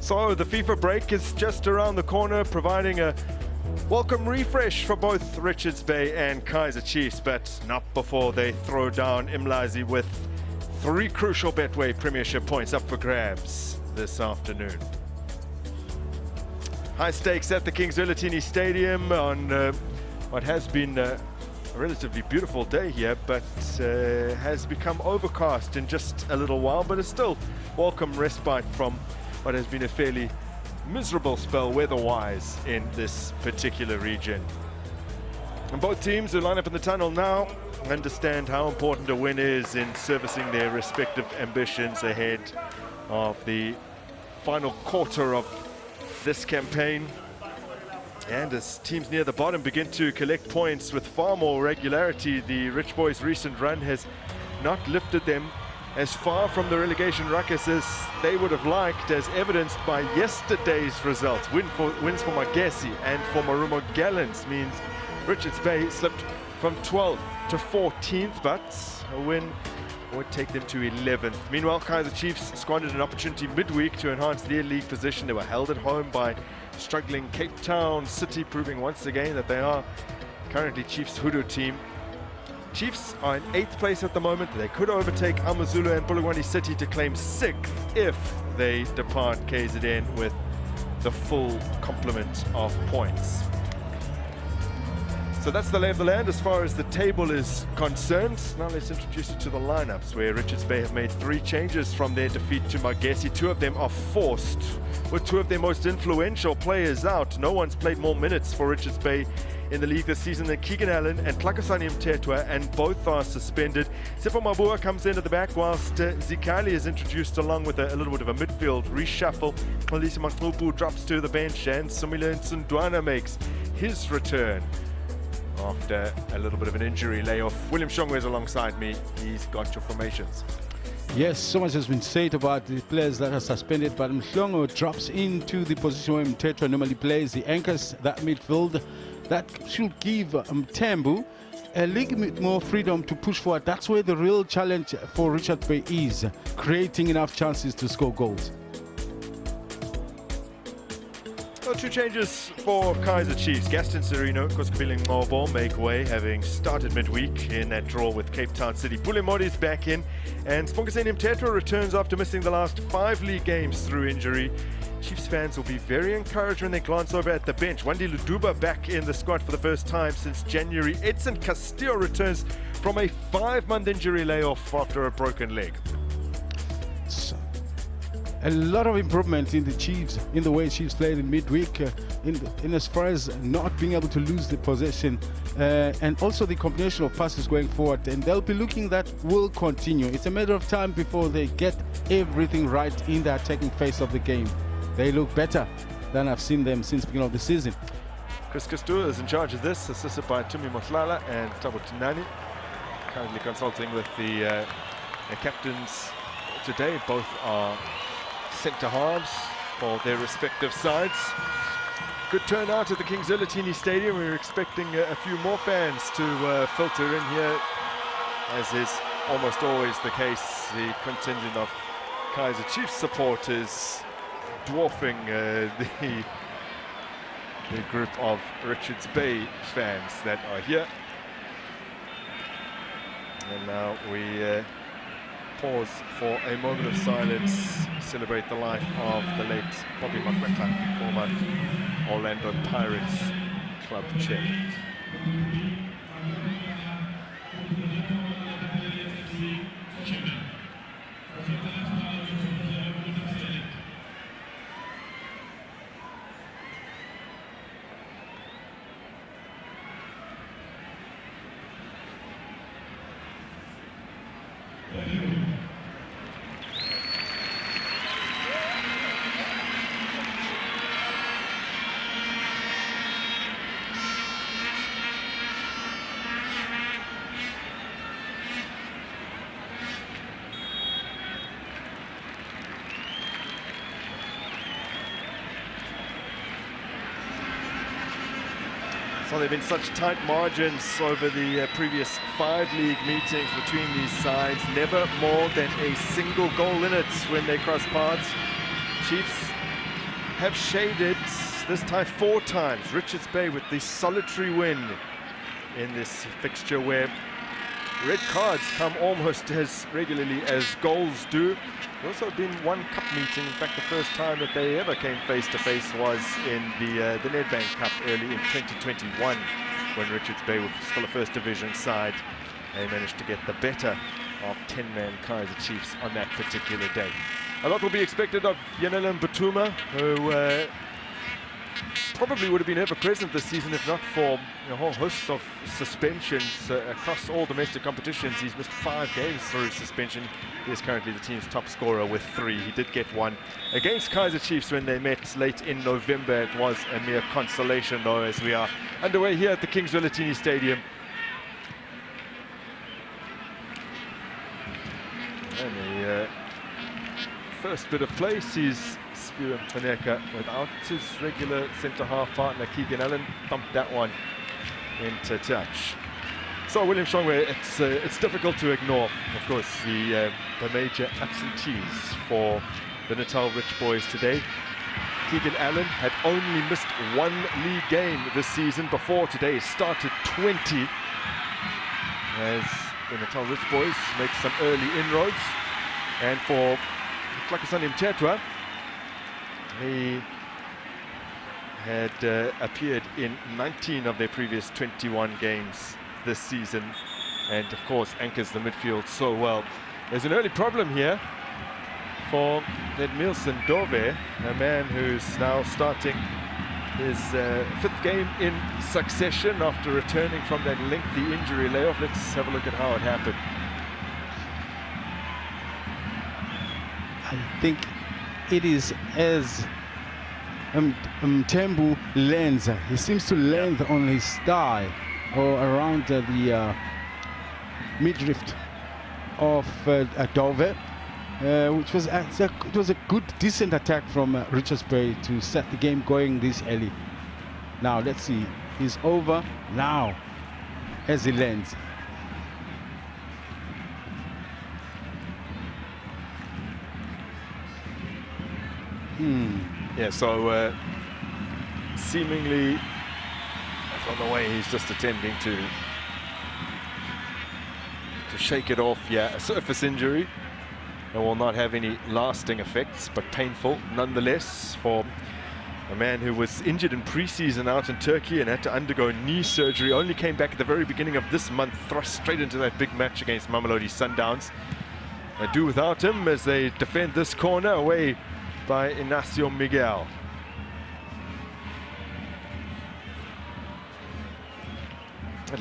So the FIFA break is just around the corner, providing a welcome refresh for both Richards Bay and Kaizer Chiefs, but not before they throw down Imlazi with 3 crucial Betway Premiership points up for grabs this afternoon. High stakes at the Kaizer Stadium on what has been a relatively beautiful day here, but has become overcast in just a little while, but it's still welcome respite from what has been a fairly miserable spell weather-wise in this particular region. And both teams who line up in the tunnel now understand how important a win is in servicing their respective ambitions ahead of the final quarter of this campaign. And as teams near the bottom begin to collect points with far more regularity, the Rich Boys' recent run has not lifted them as far from the relegation ruckus as they would have liked, as evidenced by yesterday's results. Wins for Magesi and for Marumo Gallants means Richards Bay slipped from 12th to 14th, but a win would take them to 11th. Meanwhile, Kaizer Chiefs squandered an opportunity midweek to enhance their league position. They were held at home by struggling Cape Town City, proving once again that they are currently Chiefs' hoodoo team. Chiefs are in 8th place at the moment. They could overtake Amazulu and Bulugwani City to claim 6th if they depart KZN with the full complement of points. So that's the lay of the land as far as the table is concerned. Now let's introduce you to the lineups, where Richards Bay have made 3 changes from their defeat to Magesi. 2 of them are forced, with 2 of their most influential players out. No one's played more minutes for Richards Bay in the league this season than Keegan Allen and Tlhakasani Mthethwa, and both are suspended. Sipho Mabua comes into the back, whilst Zikali is introduced along with a little bit of a midfield reshuffle. Polisi Manqupu drops to the bench, and Sumile Nsundwana makes his return after a little bit of an injury layoff. William Shongwe is alongside me. He's got your formations. Yes, so much has been said about the players that are suspended, but Mhlongo drops into the position where Mthethwa normally plays. He anchors that midfield. That should give Mthembu a little bit more freedom to push forward. That's where the real challenge for Richards Bay is, creating enough chances to score goals. Well, 2 changes for Kaizer Chiefs. Gaston Sereno, Koskabili Ngobo make way, having started midweek in that draw with Cape Town City. Pulemodi is back in, and Spungaseni Mthethwa returns after missing the last 5 league games through injury. Chiefs fans will be very encouraged when they glance over at the bench. Wandi Luduba back in the squad for the first time since January. Edson Castillo returns from a 5-month injury layoff after a broken leg. A lot of improvement in the Chiefs, in the way Chiefs played in midweek, in as far as not being able to lose the possession, and also the combination of passes going forward, and they'll be looking that will continue. It's a matter of time before they get everything right in the attacking phase of the game. They look better than I've seen them since the beginning of the season. Chris Castur is in charge of this, assisted by Tumi Motlala and Tabo Tinani, currently consulting with the captains today. Both are centre halves for their respective sides. Good turnout at the Kaizer Stadium. We're expecting a few more fans to filter in here, as is almost always the case. The contingent of Kaizer Chiefs supporters dwarfing the group of Richards Bay fans that are here. And now we pause for a moment of silence, celebrate the life of the late Bobby Makweta, former Orlando Pirates club chairman. So there have been such tight margins over the previous 5 league meetings between these sides. Never more than a single goal in it when they cross paths. Chiefs have shaded this time 4 times. Richards Bay with the solitary win in this fixture, where red cards come almost as regularly as goals do. There's also been one cup meeting. In fact, the first time that they ever came face-to-face was in the Nedbank Cup early in 2021, when Richards Bay were still a first division side. They managed to get the better of 10-man Kaizer Chiefs on that particular day. A lot will be expected of Yanela Mbatuma, who probably would have been ever present this season if not for a whole host of suspensions across all domestic competitions. He's missed 5 games through suspension. He is currently the team's top scorer with 3. He did get one against Kaizer Chiefs when they met late in November. It was a mere consolation, though, as we are underway here at the Kaizer Latini Stadium. And the first bit of play sees Spirit Paneka without his regular centre-half partner, Keegan Allen, thumped that one into touch. So William Shongwe, it's difficult to ignore, of course, the major absentees for the Natal Rich Boys today. Keegan Allen had only missed 1 league game this season. Before today started 20, as the Natal Rich Boys make some early inroads. And for Klakasani Mtetwa, he had appeared in 19 of their previous 21 games this season, and of course anchors the midfield so well. There's an early problem here for Edmilson Dove, a man who's now starting his 5th game in succession after returning from that lengthy injury layoff. Let's have a look at how it happened. I think it is as Mtembu lands. He seems to land on his thigh or around the midriff of Dove, which was it was a good, decent attack from Richards Bay to set the game going this early. Now let's see, he's over now as he lands. Yeah, so seemingly from the way he's just attempting to shake it off. Yeah, a surface injury. It will not have any lasting effects, but painful nonetheless for a man who was injured in pre-season out in Turkey and had to undergo knee surgery. Only came back at the very beginning of this month, thrust straight into that big match against Mamelodi Sundowns. They do without him as they defend this corner away by Inacio Miguel.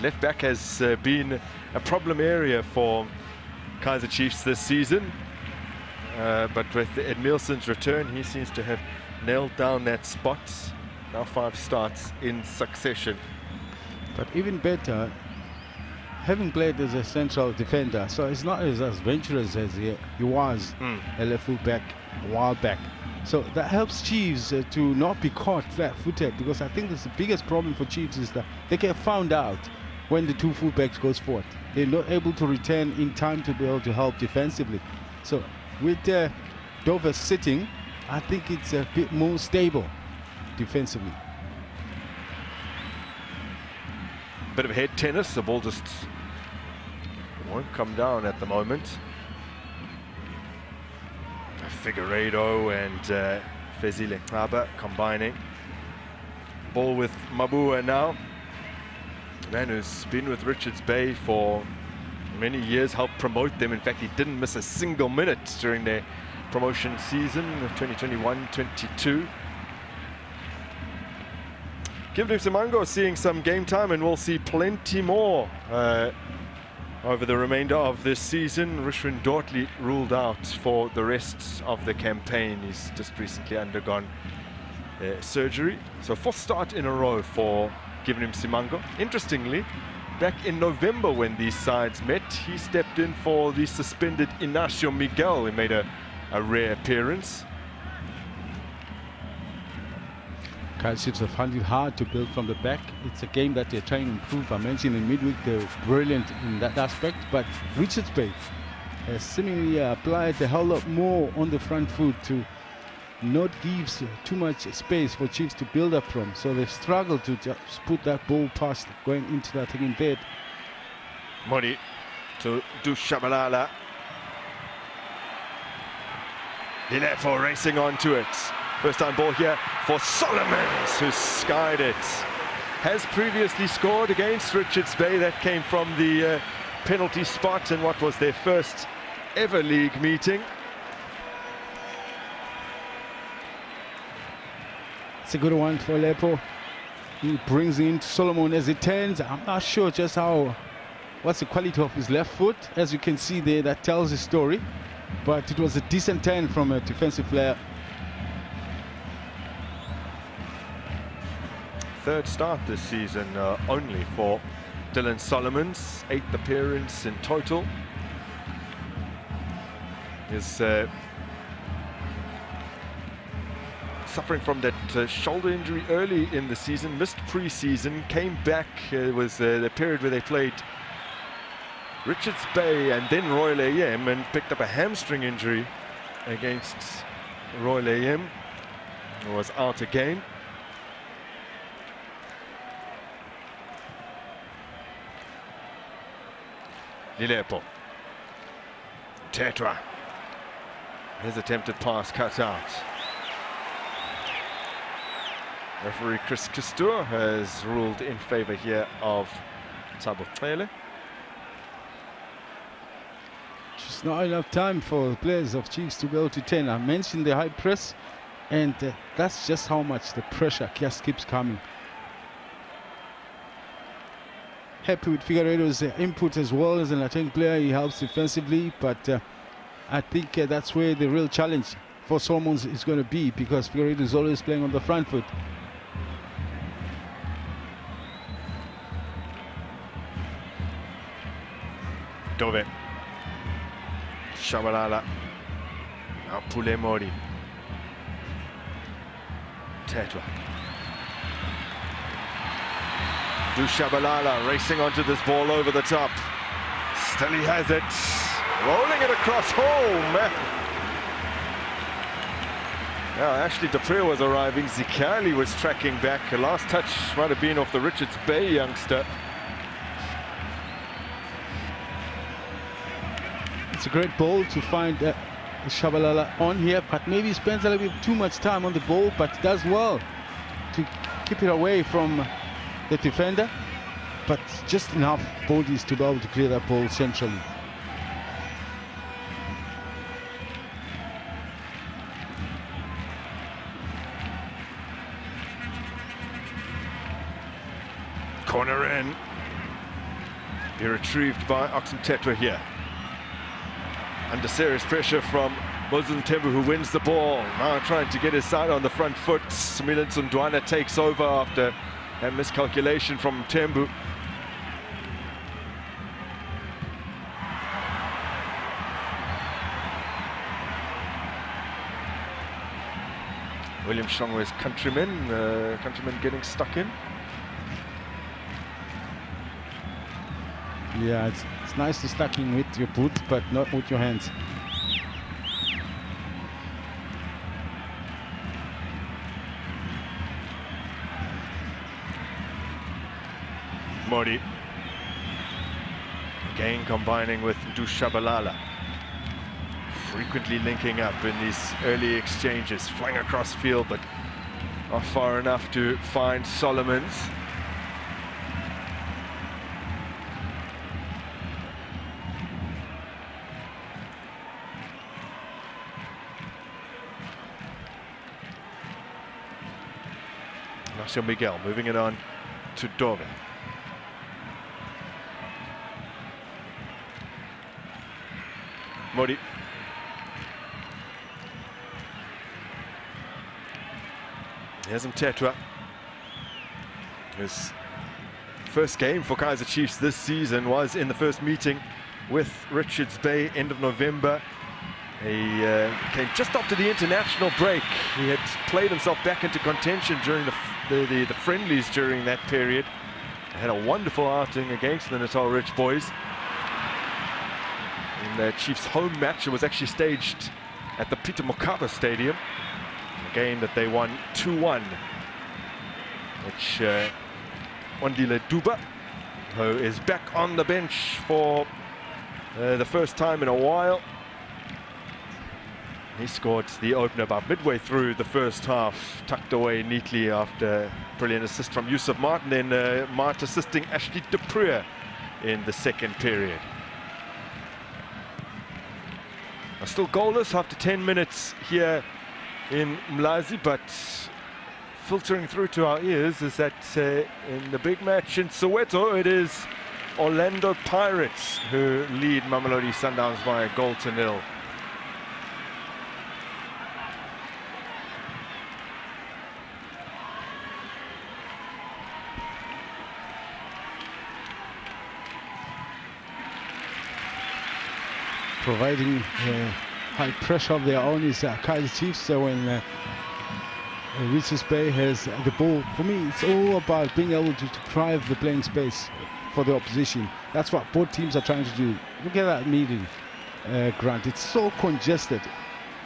Left back has been a problem area for Kaizer Chiefs this season, but with Edmilson's return, he seems to have nailed down that spot. Now 5 starts in succession. But even better, having played as a central defender, so it's not as adventurous as he was a left full back a while back. So that helps Chiefs to not be caught flat-footed, because I think that's the biggest problem for Chiefs is that they get found out when the 2 fullbacks goes forward. They're not able to return in time to be able to help defensively. So with Dover sitting, I think it's a bit more stable defensively. Bit of head tennis, the ball just won't come down at the moment. Figueiredo and Fezile Kaba combining. Ball with Mabua now. A man who's been with Richards Bay for many years, helped promote them. In fact, he didn't miss a single minute during their promotion season, 2021-22. Kivlim Simango seeing some game time, and we'll see plenty more over the remainder of this season. Rishwin Dortley ruled out for the rest of the campaign. He's just recently undergone surgery. So 4th start in a row for Kivlim Simango. Interestingly, back in November when these sides met, he stepped in for the suspended Inacio Miguel. He made a rare appearance. Kaizer Chiefs have found it hard to build from the back. It's a game that they're trying to improve. I mentioned in midweek they're brilliant in that aspect, but Richards Bay has seemingly applied a whole lot more on the front foot to not gives too much space for Chiefs to build up from. So they've struggled to just put that ball past going into that thing in bed. Modi to Dushabalala. Dilepo racing onto it. First time ball here for Solomons, who skied it. Has previously scored against Richards Bay. That came from the penalty spot in what was their first ever league meeting. It's a good one for Lepo. He brings in Solomon as it turns. I'm not sure just what's the quality of his left foot. As you can see there, that tells the story. But it was a decent turn from a defensive player. Third start this season only for Dylan Solomons, 8th appearance in total. Is suffering from that shoulder injury early in the season, missed pre-season, came back. It was the period where they played Richards Bay and then Royal AM, and picked up a hamstring injury against Royal AM. Was out again. Lilepo. Tetra. His attempted pass cut out. Referee Chris Kistur has ruled in favor here of Thabo Cele. Just not enough time for the players of Chiefs to go to 10. I mentioned the high press, and that's just how much the pressure just keeps coming. Happy with Figueiredo's input as well as an attacking player. He helps defensively, but I think that's where the real challenge for Solomons is going to be, because Figueiredo is always playing on the front foot. Dove. Shabalala. Now Pule Mori. Tetra. Dushabalala racing onto this ball over the top. Still he has it. Rolling it across home. Now Ashley Dupree was arriving. Zikali was tracking back. The last touch might have been off the Richards Bay youngster. It's a great ball to find Shabalala on here, but maybe he spends a little bit too much time on the ball, but does well to keep it away from the defender, but just enough bodies to be able to clear that ball centrally. Corner in. Be retrieved by Oxen Tetra here. Under serious pressure from Moses Tembu, who wins the ball. Now trying to get his side on the front foot. Milan Sundwana takes over after a miscalculation from Tembu. William Shongwe's countryman getting stuck in. Yeah, it's nice to stuck in with your foot, but not with your hands. Modi. Again combining with Dushabalala. Frequently linking up in these early exchanges. Flying across field, but not far enough to find Solomons. Marcel Miguel moving it on to Dove. Modi. Here's Tetra. His first game for Kaizer Chiefs this season was in the first meeting with Richards Bay, end of November. He came just after the international break. He had played himself back into contention during the friendlies during that period. He had a wonderful outing against the Natal Rich boys. In the Chiefs' home match, it was actually staged at the Peter Mokaba Stadium. A game that they won 2-1, which Ondile Duba, who is back on the bench for the first time in a while. He scored the opener about midway through the first half, tucked away neatly after a brilliant assist from Yusuf Martin, then Mart assisting Ashley de Preur in the second period. Still goalless after 10 minutes here in Mlazi, but filtering through to our ears is that in the big match in Soweto, it is Orlando Pirates who lead Mamelodi Sundowns by a 1-0. Providing high pressure of their own is Kaizer Chiefs. So when Richards Bay has the ball, for me it's all about being able to drive the playing space for the opposition. That's what both teams are trying to do. Look at that meeting, Grant. It's so congested,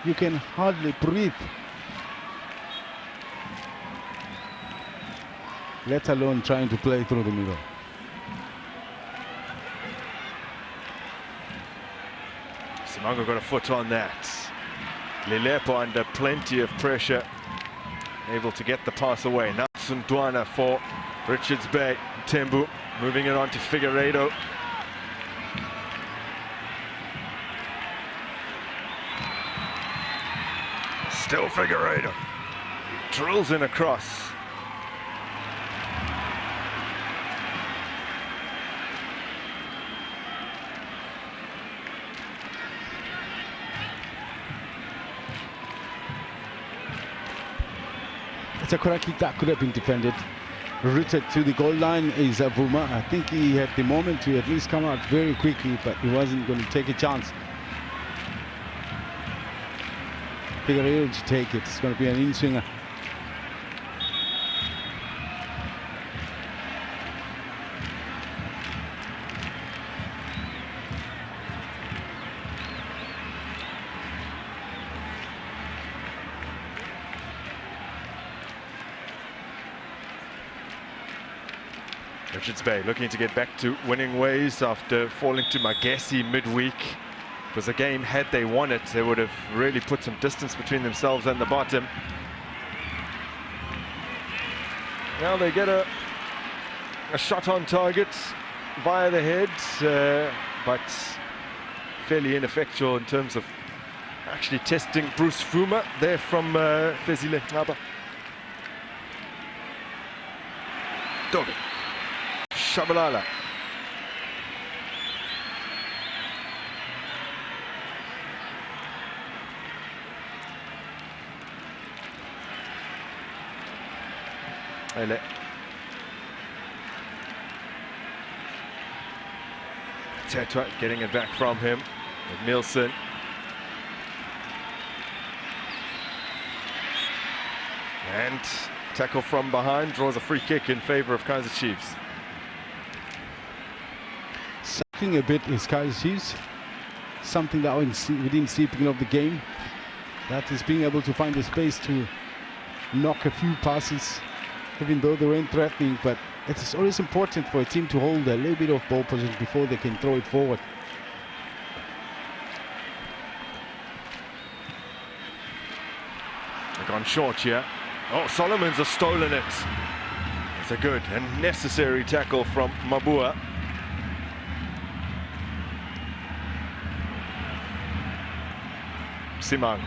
you can hardly breathe, let alone trying to play through the middle. Simango got a foot on that. Lilepo under plenty of pressure, able to get the pass away. Now Sundwana for Richards Bay. Tembu moving it on to Figueiredo. Still Figueiredo. Drills in across. It's a correct kick that could have been defended. Rooted to the goal line is Vuma. I think he had the moment to at least come out very quickly, but he wasn't going to take a chance. Figueiredo to take it. It's going to be an in-swinger. Richards Bay looking to get back to winning ways after falling to Magesi midweek. It was a game, had they won it, they would have really put some distance between themselves and the bottom. Now they get a shot on target via the head, but fairly ineffectual in terms of actually testing Bruce Fuma there from Fezile Ngaba. Dogan. Shabalala. Ele. Tetwa getting it back from him with Nielsen. And tackle from behind draws a free kick in favor of Kaizer Chiefs. Sucking a bit is Kaizer Chiefs. Something that we didn't see beginning of the game. That is being able to find the space to knock a few passes, even though they weren't threatening. But it is always important for a team to hold a little bit of ball position before they can throw it forward. They've gone short here. Oh, Solomons has stolen it. It's a good and necessary tackle from Mabua. Simang.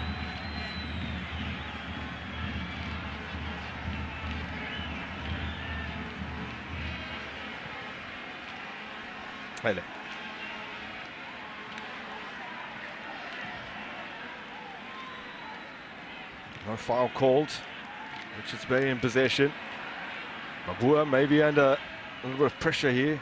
Hele. No foul called. Richards Bay in possession. Mabua maybe under a little bit of pressure here.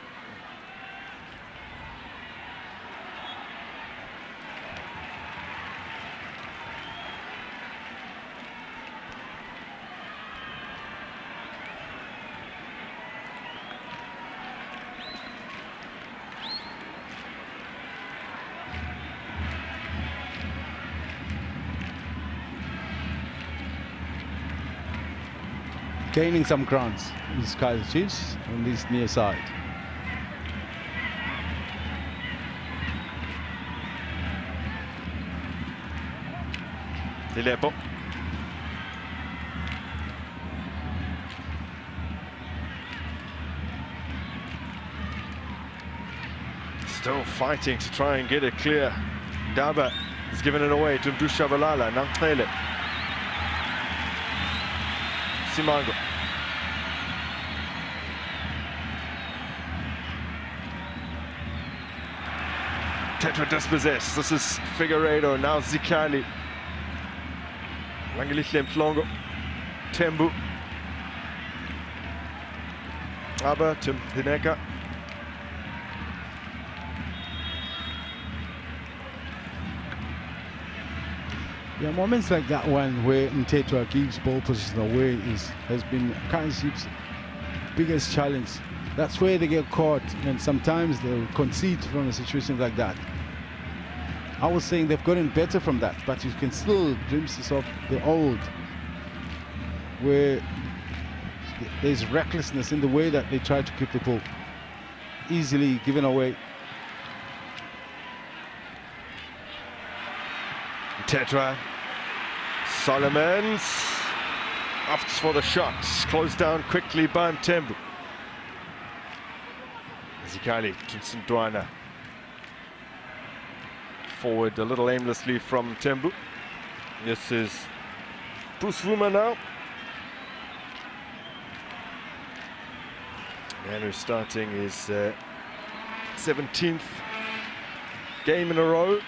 Gaining some grounds, these Kaizer Chiefs on this near side. Dilebo. Still fighting to try and get it clear. Daba has given it away to Mdushabalala. Nantlele. Simango. Tetra dispossessed. This is Figueiredo, now Zikali. Langelihle Mhlongo. Tembu. Aber Tim Hineka. Yeah, moments like that one where Mtetwa gives ball position away has been Kaizer Chiefs' biggest challenge. That's where they get caught, and sometimes they'll concede from a situation like that. I was saying they've gotten better from that, but you can still glimpses of the old, where there's recklessness in the way that they try to keep the ball easily given away. Tetra. Solomons opts for the shot, closed down quickly by Mtembu. Zikali to Ntwana. Forward a little aimlessly from Mtembu. This is Bruce Vuma now. Man who's starting his 17th game in a row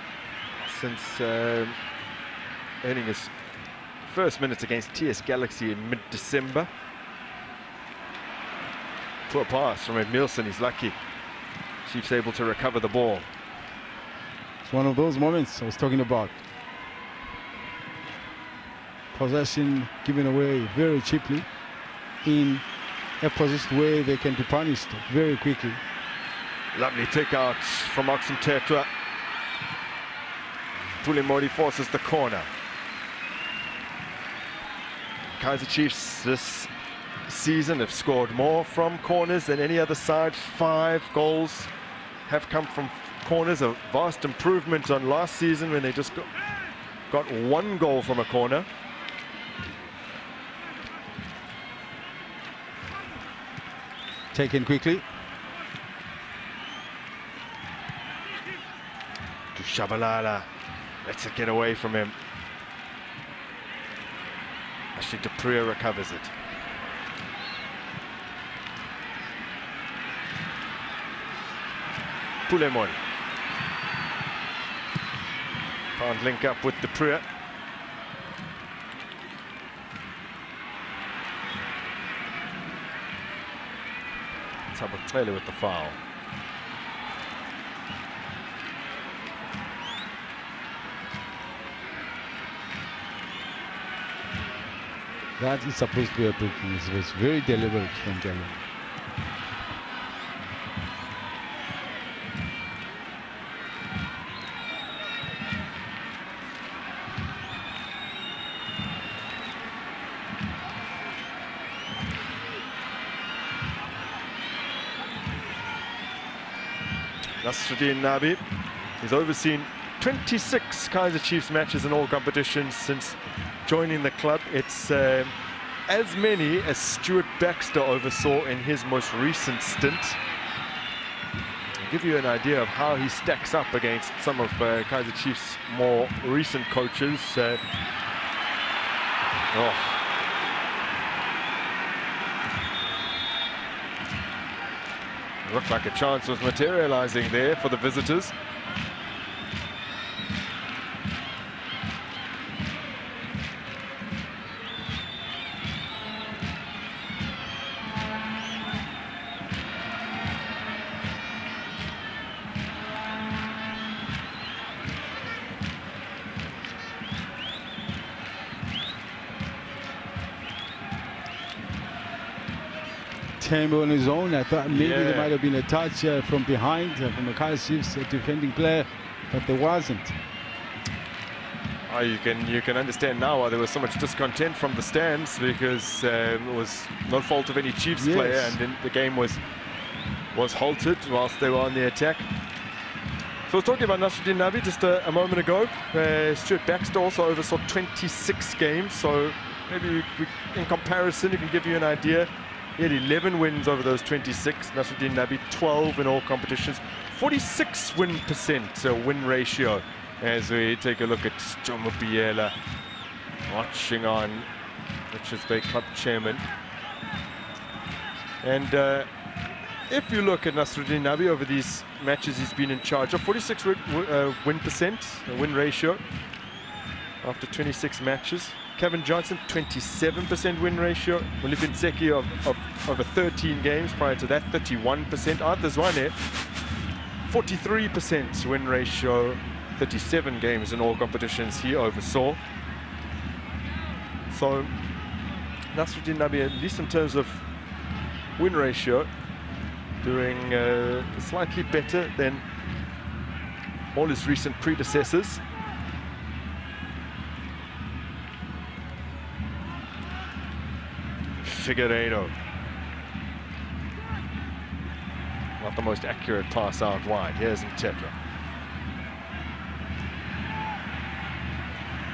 since earning his first minutes against TS Galaxy in mid-December. Poor pass from Edmilson, he's lucky. Chiefs able to recover the ball. It's one of those moments I was talking about. Possession given away very cheaply in a position where they can be punished very quickly. Lovely take out from Oxum Tetra. Pulimori forces the corner. Kaizer Chiefs this season have scored more from corners than any other side. 5 goals have come from corners, a vast improvement on last season when they just got 1 goal from a corner. Taken quickly. To Shabalala. Lets it get away from him. Ashley Dupria recovers it. Pulemori. Can't link up with Dupria. Tabatlele with the foul. That is supposed to be a booking. It was very deliberate from Jalen. Nasruddin Nabi. He's overseen 26 Kaizer Chiefs matches in all competitions since joining the club. It's as many as Stuart Baxter oversaw in his most recent stint. I'll give you an idea of how he stacks up against some of Kaizer Chiefs' more recent coaches. Looked like a chance was materializing there for the visitors. On his own, I thought maybe there might have been a touch from behind from the Kaizer Chiefs defending player, but there wasn't. Oh, you can understand now why there was so much discontent from the stands, because it was no fault of any Chiefs player, and then the game was halted whilst they were on the attack. So I was talking about Nasruddin Nabi just a moment ago. Stuart Baxter also oversaw 26 games, so maybe in comparison, it can give you an idea. He had 11 wins over those 26. Nasruddin Nabi, 12 in all competitions. 46 win ratio. As we take a look at Jomo Biela watching on, Richards Bay Club chairman. And if you look at Nasruddin Nabi over these matches he's been in charge of, 46 win ratio after 26 matches. Kevin Johnson, 27% win ratio. Molipin Tseki of over 13 games prior to that, 31%. Arthur Zwane, 43% win ratio, 37 games in all competitions he oversaw. So Nasruddin Nabi, at least in terms of win ratio, doing slightly better than all his recent predecessors. Figueiredo. Not the most accurate pass out wide. Here's Mtetra.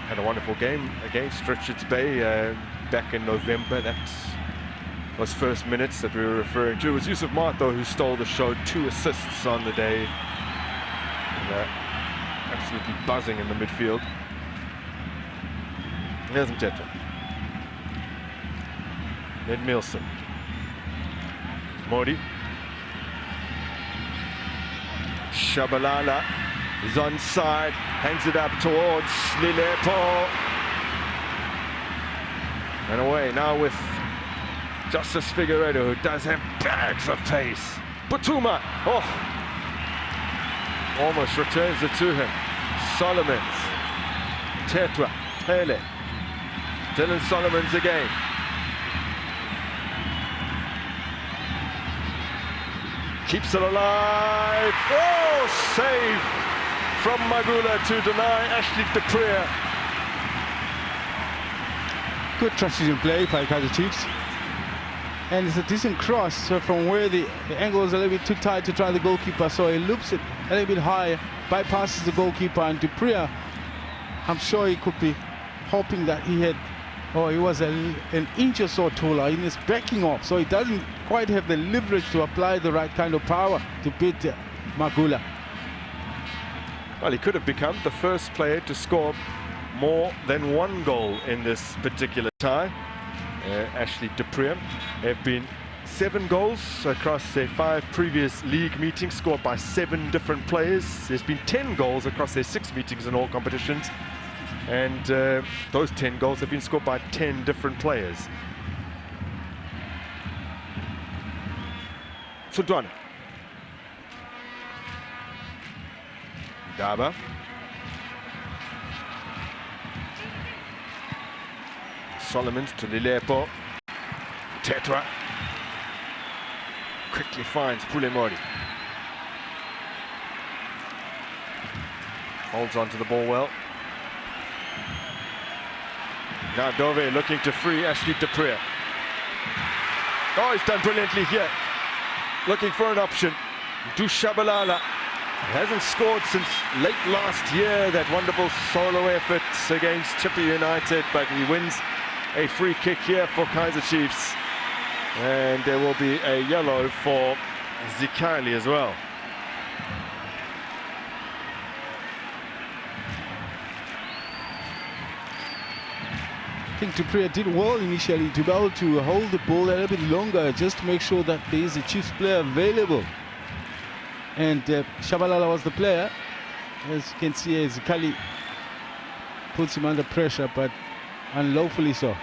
Had a wonderful game against Richards Bay back in November. That was first minutes that we were referring to. It was Yusuf Martho who stole the show, 2 assists on the day. And, absolutely buzzing in the midfield. Here's Mtetra. Ned Milson. Modi. Shabalala is onside, hangs it up towards Lilepo. And away now with Justice Figueiredo, who does have bags of pace. Butuma, almost returns it to him. Solomons, Tetwa, Hele, Dylan Solomons again. Keeps it alive. Oh, save from Magula to deny Ashley Dupree. Good transition play by Kaizer Chiefs. And it's a decent cross from where the angle is a little bit too tight to try the goalkeeper. So he loops it a little bit higher, bypasses the goalkeeper, and Dupree, I'm sure he could be hoping that he was an inch or so taller in his backing off, so he doesn't quite have the leverage to apply the right kind of power to beat Magula. Well, he could have become the first player to score more than 1 goal in this particular tie. Ashley Dupree. There have been 7 goals across their 5 previous league meetings, scored by 7 different players. There's been 10 goals across their 6 meetings in all competitions. And those 10 goals have been scored by 10 different players. Sudwana. Daba. Solomons to Lilepo. Tetwa. Quickly finds Pulemori. Holds on to the ball well. Now Dove looking to free Ashley Dupree. Oh, he's done brilliantly here. Looking for an option. Dushabalala hasn't scored since late last year. That wonderful solo effort against Chippa United, but he wins a free kick here for Kaizer Chiefs. And there will be a yellow for Zikali as well. I think Dupree did well initially to be able to hold the ball a little bit longer, just to make sure that there is a Chiefs player available. And Shabalala was the player. As you can see, Zikali puts him under pressure, but unlawfully so.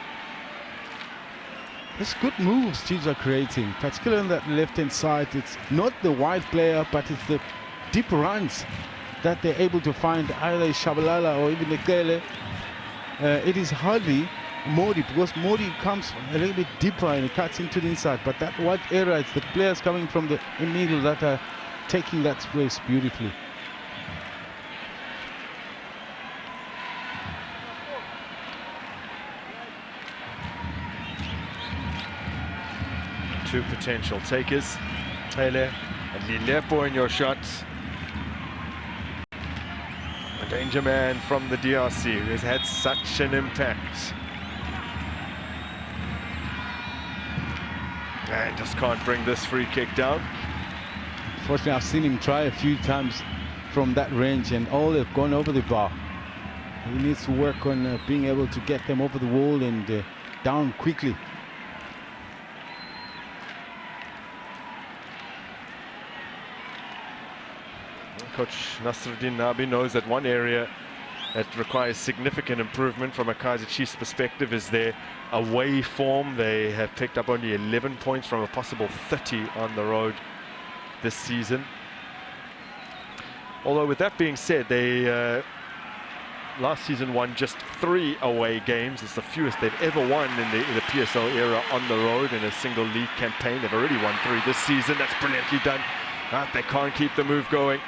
It's good moves Chiefs are creating, particularly on that left-hand side. It's not the wide player, but it's the deep runs that they're able to find, either Shabalala or even Lekele. It is hardly Modi, because Modi comes a little bit deeper and cuts into the inside, but that wide area, it's the players coming from the middle that are taking that space beautifully. two potential takers. Hele and Lilepo in your shot. A danger man from the DRC who has had such an impact. And just can't bring this free kick down. Fortunately, I've seen him try a few times from that range, and all have gone over the bar. He needs to work on being able to get them over the wall and down quickly. Coach Nasruddin Nabi knows that one area that requires significant improvement from a Kaizer Chiefs perspective is their away form. They have picked up only 11 points from a possible 30 on the road this season. Although with that being said, they last season won just 3 away games. It's the fewest they've ever won in the PSL era on the road in a single league campaign. They've already won 3 this season. That's brilliantly done. They can't keep the move going.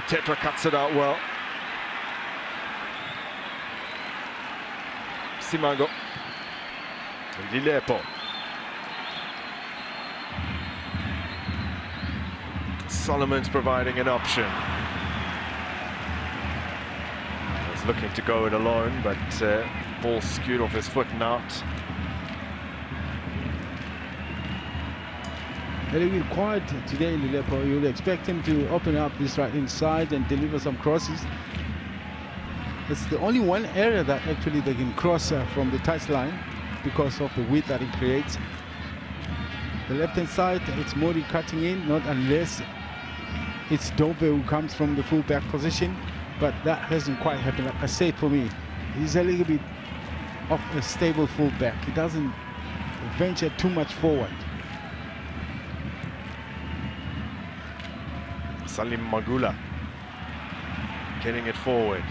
Tetra cuts it out well. Simango. Lilepo. Solomon's providing an option. He's looking to go it alone, but ball skewed off his foot and out. A little bit quiet today, Lilepo. You'll expect him to open up this right inside and deliver some crosses. It's the only one area that actually they can cross from the touchline because of the width that it creates. The left-hand side, it's Modi cutting in, not unless it's Dobe who comes from the full-back position, but that hasn't quite happened. Like I said, for me, he's a little bit of a stable full-back. He doesn't venture too much forward. Salim Magula getting it forward.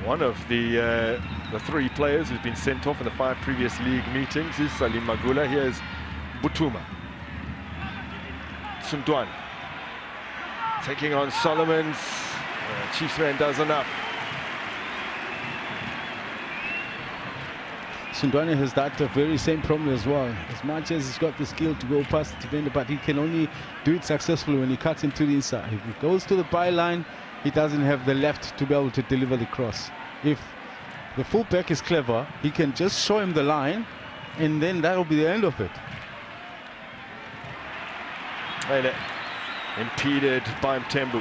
One of the 3 players who's been sent off in the 5 previous league meetings is Salim Magula. Here's Butuma. Sundwana taking on Solomons. Chiefsman does enough. Sundwana has that very same problem as well. As much as he's got the skill to go past the defender, but he can only do it successfully when he cuts into the inside. If he goes to the byline, he doesn't have the left to be able to deliver the cross. If the fullback is clever, he can just show him the line, and then that'll be the end of it. Impeded by Mtembu.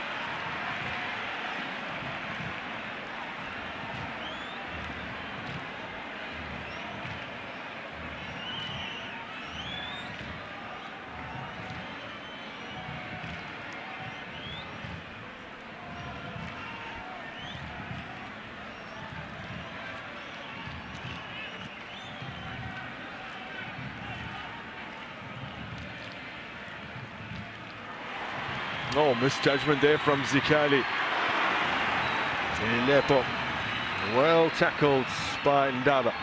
Oh, misjudgment there from Zikali. Lilepo. Well tackled by Ndaba.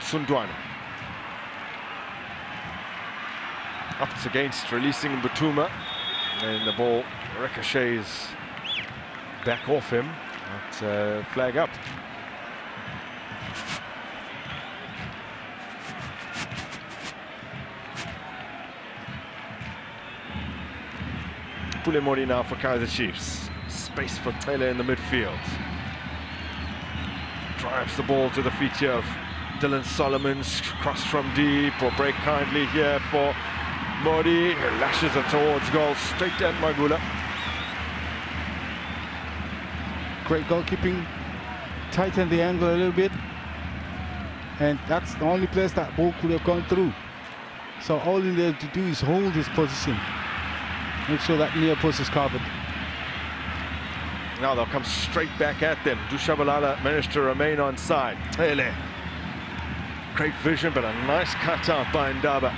Sundwana. Up against, releasing Butuma. And the ball ricochets back off him. But, flag up. Pulemori now for Kaizer Chiefs. Space for Taylor in the midfield. Drives the ball to the feet here of Dylan Solomons. Cross from deep, or break kindly here for Modi. Lashes it towards goal, straight at Magula. Great goalkeeping. Tighten the angle a little bit. And that's the only place that ball could have gone through. So all he needed to do is hold his position. Make sure that near post is covered. Now they'll come straight back at them. Dushabalala managed to remain on side. Hele. Great vision, but a nice cut out by Ndaba.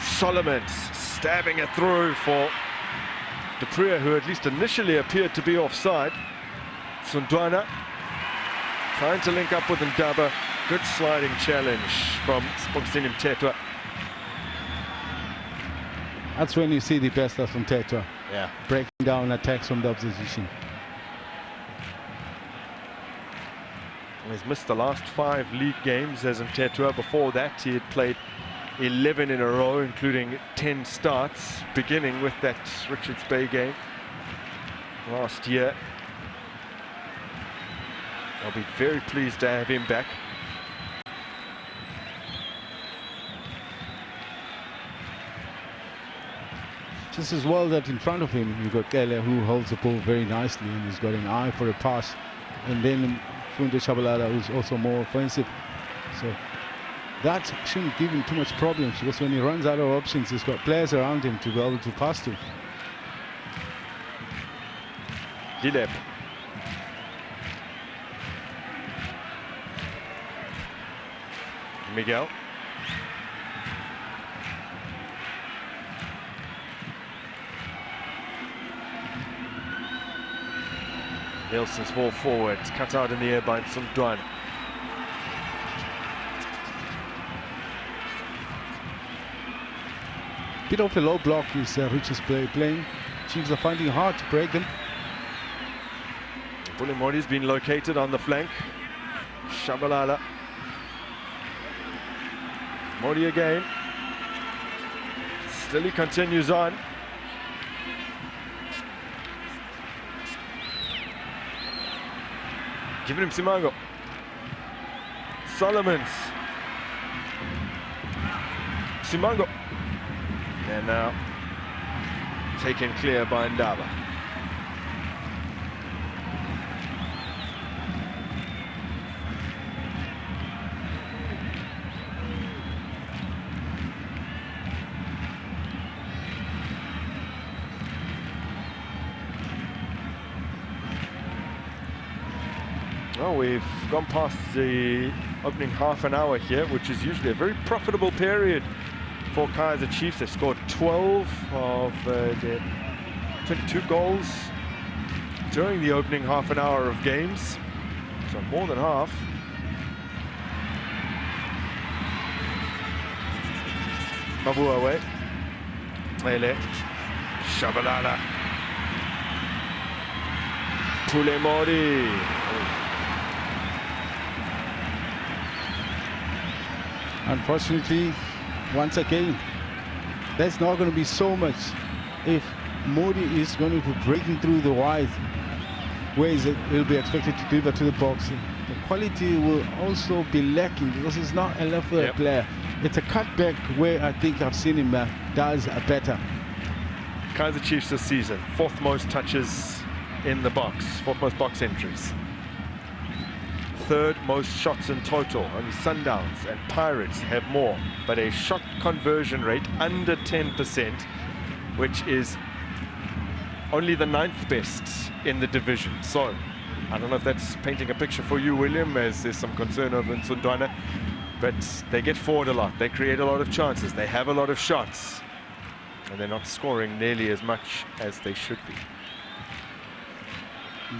Solomons stabbing it through for Dupree, who at least initially appeared to be offside. Sundwana trying to link up with Ndaba. Good sliding challenge from Spoxini Mtetwa. That's when you see the best of Mtetwa. Yeah. Breaking down attacks from the opposition. He's missed the last 5 league games as Mtetwa. Before that, he had played 11 in a row, including 10 starts, beginning with that Richards Bay game last year. I'll be very pleased to have him back. Just as well that in front of him you've got Kaizer, who holds the ball very nicely and he's got an eye for a pass, and then Funde Shabalala, who's also more offensive. So that shouldn't give him too much problems, because when he runs out of options, he's got players around him to be able to pass to. Dilep. Miguel. Nielsen's ball forward, cut out in the air by Nsundwana. Bit of a low block is Richards playing. Chiefs are finding it hard to break them. Modi's been located on the flank. Shabalala. Modi again. Still he continues on. Giving him Simango. Solomons. Simango. And now taken clear by Ndaba. Well, we've gone past the opening half an hour here, which is usually a very profitable period for Kaizer Chiefs. They scored 12 of their 22 goals during the opening half an hour of games, so more than half. Mabuawe, Mele, Shabalala, Pulemori. Unfortunately, once again, there's not going to be so much if Modi is going to be breaking through the wide ways that he'll be expected to deliver to the box. The quality will also be lacking because he's not a left-footed player. It's a cutback where I think I've seen him does better. Kaizer Chiefs this season, 4th most touches in the box, 4th most box entries. 3rd most shots in total. Only Sundowns and Pirates have more, but a shot conversion rate under 10%, which is only the 9th best in the division. So I don't know if that's painting a picture for you, William, as there's some concern over Nsundwana, but they get forward a lot, they create a lot of chances, they have a lot of shots, and they're not scoring nearly as much as they should be.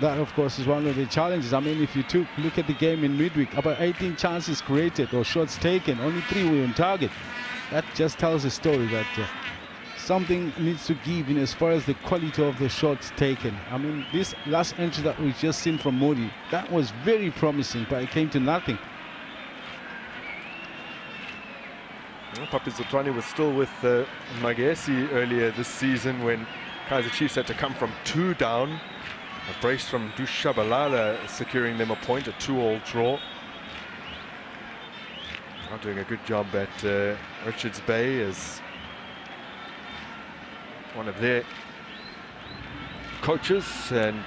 That, of course, is one of the challenges. I mean, if you look at the game in midweek, about 18 chances created or shots taken, only 3 were on target. That just tells a story that something needs to give in as far as the quality of the shots taken. I mean, this last entry that we've just seen from Modi, that was very promising, but it came to nothing. Well, Papi Zotwani was still with Magesi earlier this season when Kaizer Chiefs had to come from 2 down. A brace from Dushabalala securing them a point, a 2-all draw. Not doing a good job at Richards Bay as one of their coaches, and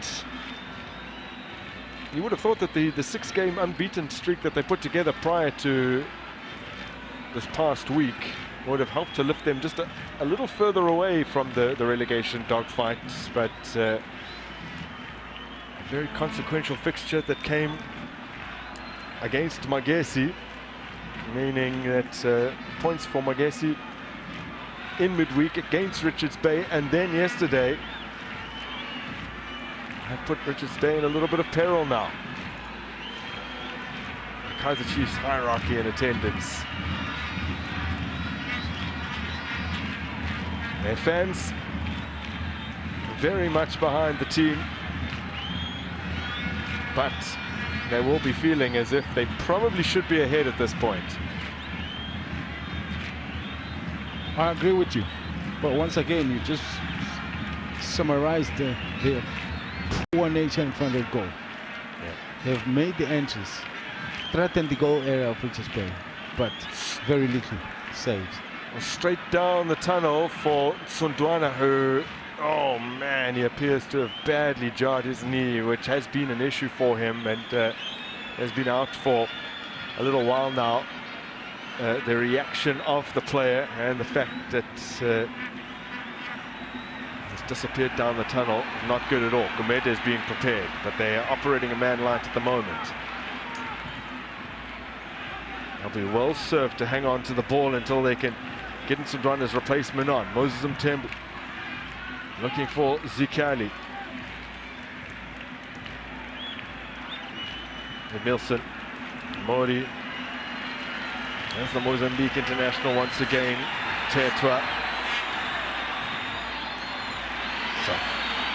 you would have thought that the 6-game unbeaten streak that they put together prior to this past week would have helped to lift them just a little further away from the relegation dogfight, but very consequential fixture that came against Magesi, meaning that points for Magesi in midweek against Richards Bay, and then yesterday have put Richards Bay in a little bit of peril now. The Kaizer Chiefs hierarchy in attendance. Their fans very much behind the team, but they will be feeling as if they probably should be ahead at this point. I agree with you. But once again, you just summarized the poor nature in front of goal. Yeah. They've made the entries, threatened the goal area of Richards Bay, but very little saves. Well, straight down the tunnel for Sundwana, who, oh man, he appears to have badly jarred his knee, which has been an issue for him, and has been out for a little while now. The reaction of the player and the fact that he's disappeared down the tunnel, not good at all. Gumede is being prepared, but they are operating a man light at the moment. They'll be well served to hang on to the ball until they can get Sundwana's replacement on. Moses Mthembu looking for Zikali. Emilson, Mori. There's the Mozambique international once again, Tetwa. So,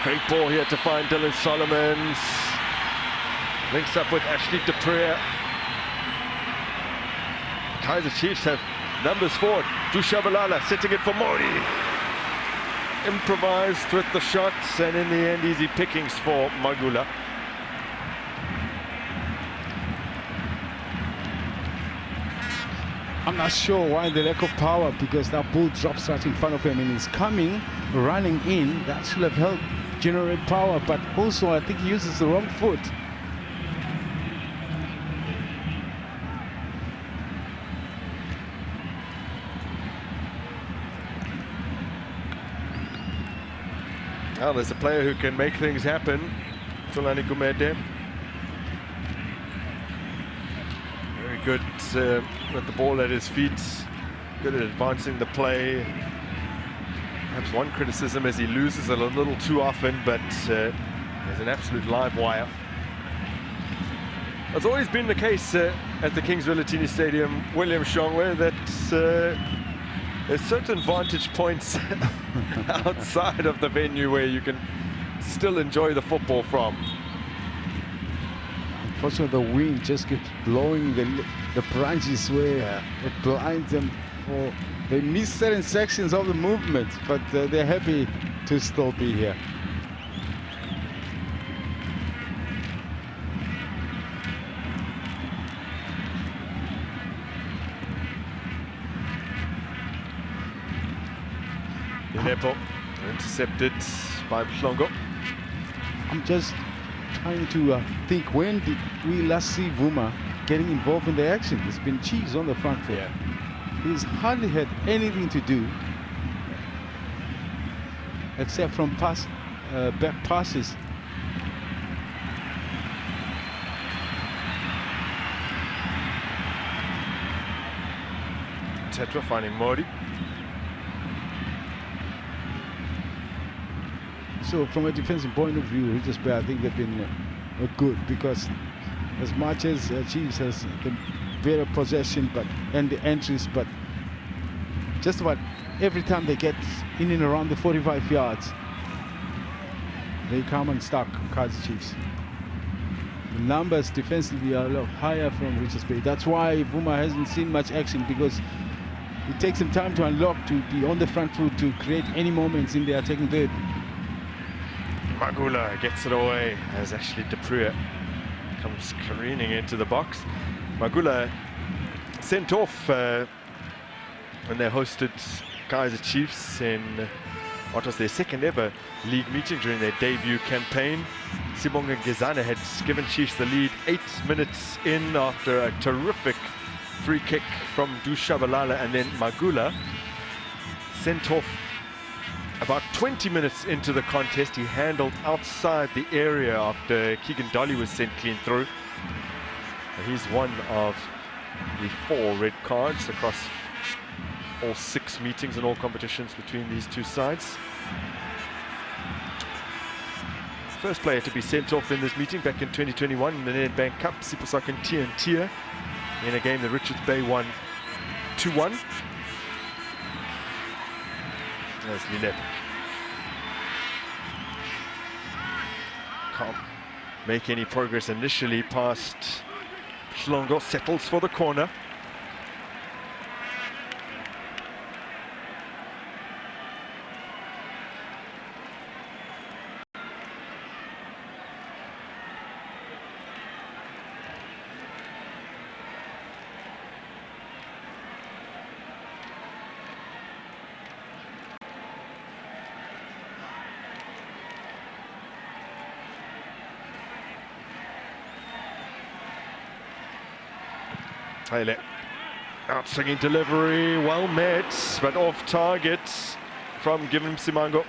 great ball here to find Dylan Solomons. Links up with Ashley Dupree. Kaizer Chiefs have numbers forward. Dushabalala setting it for Mori. Improvised with the shots, and in the end, easy pickings for Magula. I'm not sure why the lack of power, because that ball drops right in front of him and he's coming, running in. That should have helped generate power, but also I think he uses the wrong foot. Well, there's a player who can make things happen. Tulani Gumede. Very good with the ball at his feet. Good at advancing the play. Perhaps one criticism is he loses it a little too often, but there's an absolute live wire. It's always been the case at the Kings Villatini Stadium, William Shongwe, that there's certain vantage points outside of the venue where you can still enjoy the football from. Unfortunately, the wind just keeps blowing the branches where it blinds them. They miss certain sections of the movement, but they're happy to still be here. Nepo intercepted by Mhlongo. I'm just trying to think, when did we last see Vuma getting involved in the action? It's been Chiefs on the front foot. Yeah. He's hardly had anything to do except from back passes. Tetra finding Mori. So from a defensive point of view, I think they've been good, because as much as Chiefs has the better possession and the entries, but just about every time they get in and around the 45 yards, they come unstuck, Kaizer Chiefs. The numbers defensively are a lot higher from Richards Bay. That's why Vuma hasn't seen much action, because it takes some time to unlock, to be on the front foot, to create any moments in the attacking third. Magula gets it away as Ashley Dupree comes careening into the box. Magula sent off when they hosted Kaizer Chiefs in what was their second ever league meeting during their debut campaign. Sibonga Gezana had given Chiefs the lead 8 minutes in after a terrific free kick from Dushabalala, and then Magula sent off about 20 minutes into the contest. He handled outside the area after Keegan Dolly was sent clean through. He's one of the 4 red cards across all 6 meetings and all competitions between these two sides. First player to be sent off in this meeting back in 2021 in the Nedbank Cup, Siposak and Tia in a game that Richards Bay won 2-1. There's Linet. Can't make any progress initially past Mhlongo, settles for the corner. Hele. Out-swinging delivery, well met, but off target from Given Simango.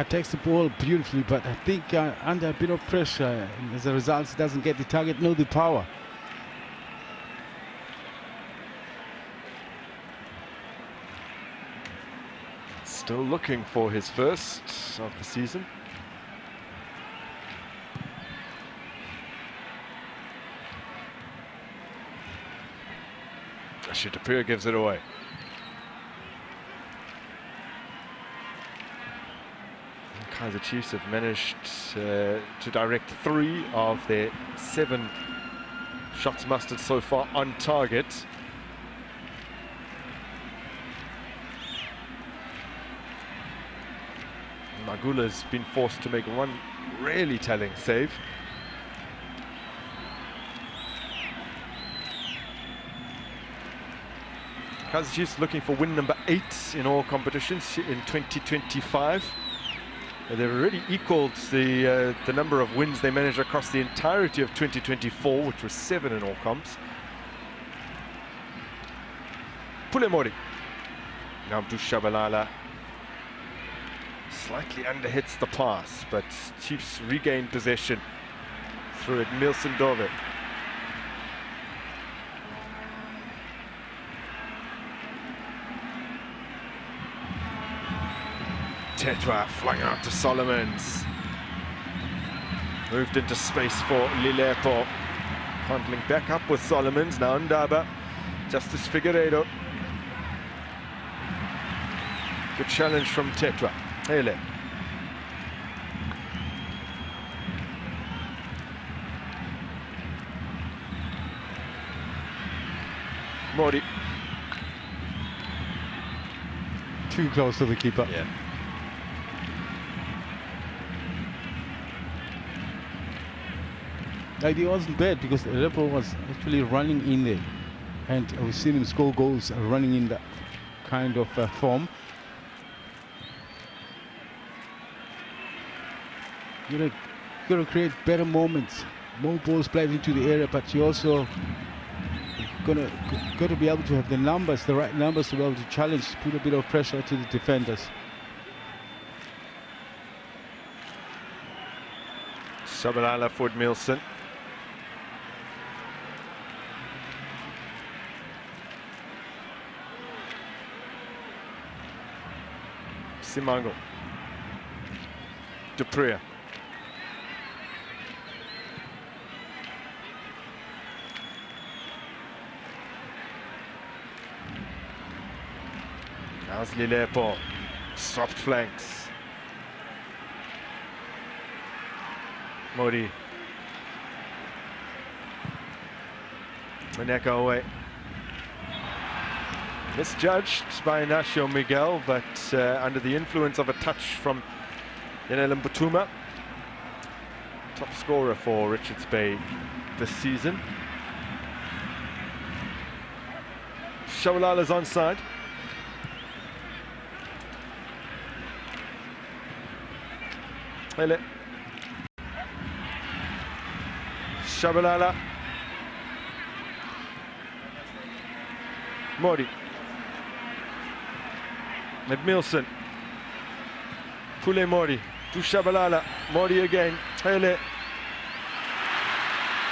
Takes the ball beautifully, but I think under a bit of pressure, as a result, he doesn't get the target, nor the power. Still looking for his first of the season. Shitapur gives it away. Kaizer Chiefs have managed to direct 3 of their 7 shots mustered so far on target. Magula's been forced to make one really telling save. Kaizer Chiefs looking for win number 8 in all competitions in 2025. They've already equaled the number of wins they managed across the entirety of 2024, which was 7 in all comps. Pulemori. Now Shabalala slightly underhits the pass, but Chiefs regain possession through it. Nielsen Dove. Tetwa flung out to Solomons. Moved into space for Lilepo. Handling back up with Solomons. Now Ndaba. Justice Figueiredo. Good challenge from Tetwa. Hele. Modi. Too close to the keeper. Yeah. The idea wasn't bad because Lilepo was actually running in there, and we've seen him score goals running in that kind of form. You got to create better moments, more balls played into the area, but you also got to be able to have the numbers, the right numbers, to be able to challenge, put a bit of pressure to the defenders. Shabalala for Nielsen. Simango. Dupria. How's Lilepo? Soft flanks. Modi. Maneka away. Misjudged by Ignacio Miguel, but under the influence of a touch from Yanela Mbutuma, top scorer for Richards Bay this season. Shabalala's onside. Hele. Shabalala. Modi. Nielsen. Pule Modi. To Shabalala. Modi again. Hele.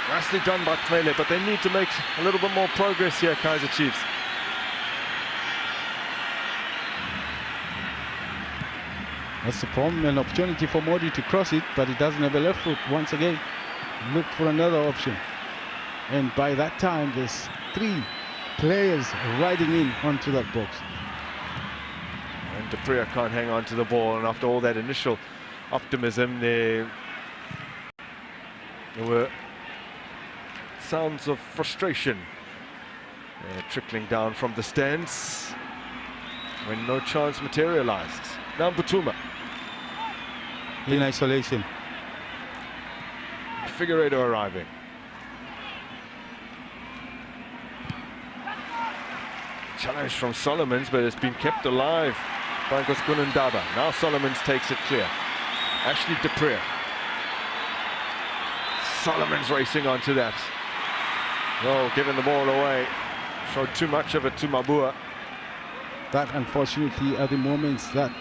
Nicely done by Hele, but they need to make a little bit more progress here, Kaizer Chiefs. That's the problem, an opportunity for Modi to cross it, but he doesn't have a left foot. Once again, looked for another option. And by that time, there's 3 players riding in onto that box. And Dupria can't hang on to the ball, and after all that initial optimism, there were sounds of frustration trickling down from the stands when no chance materialized. Now Mbutuma. In isolation. Figueiredo arriving. Challenge from Solomons, but it's been kept alive by Ngoskun Ndaba. Now Solomons takes it clear. Ashley Dupria. Solomon's racing onto that. Oh, giving the ball away. Showed too much of it to Mabua. That, unfortunately, are the moments that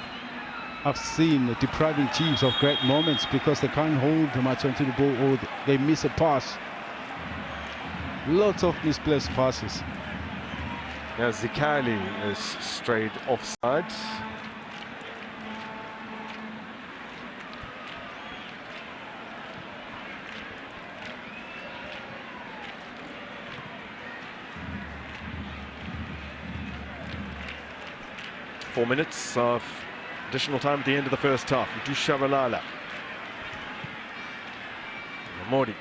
I've seen depriving Chiefs of great moments, because they can't hold much onto the ball, or they miss a pass. Lots of misplaced passes. Now Zikali is strayed offside. Four minutes of additional time at the end of the first half. Dushabalala. Modi.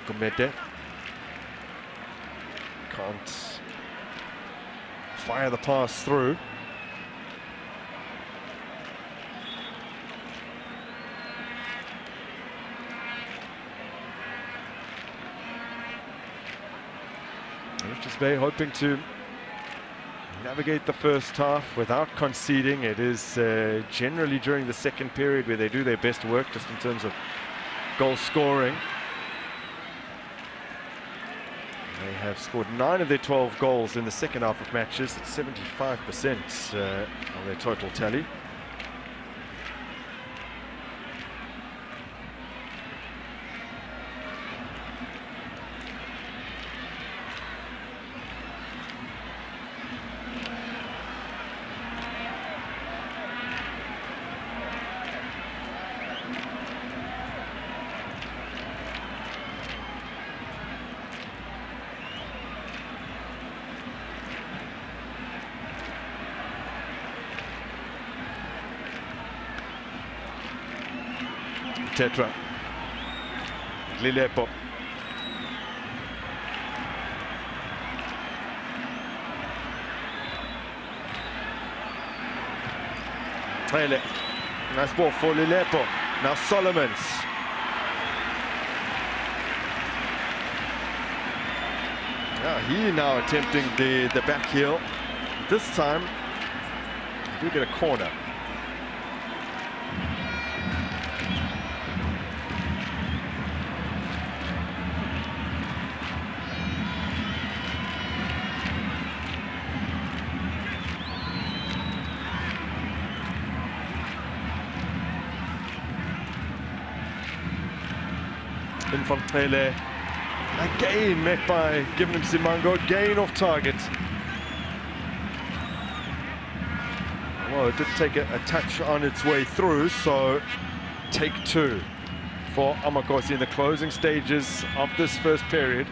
Gumede. Can't fire the pass through. Richards Bay hoping to navigate the first half without conceding. It is generally during the second period where they do their best work, just in terms of goal scoring. They have scored 9 of their 12 goals in the second half of matches. It's 75% of their total tally. Tetra. Lilepo. Hele. Nice ball for Lilepo. Now Solomons. He now attempting the back heel. This time, we do get a corner. In from Pele, again met by giving him Simango, gain off target. Well, it did take a touch on its way through, so take 2 for Amakosi in the closing stages of this first period.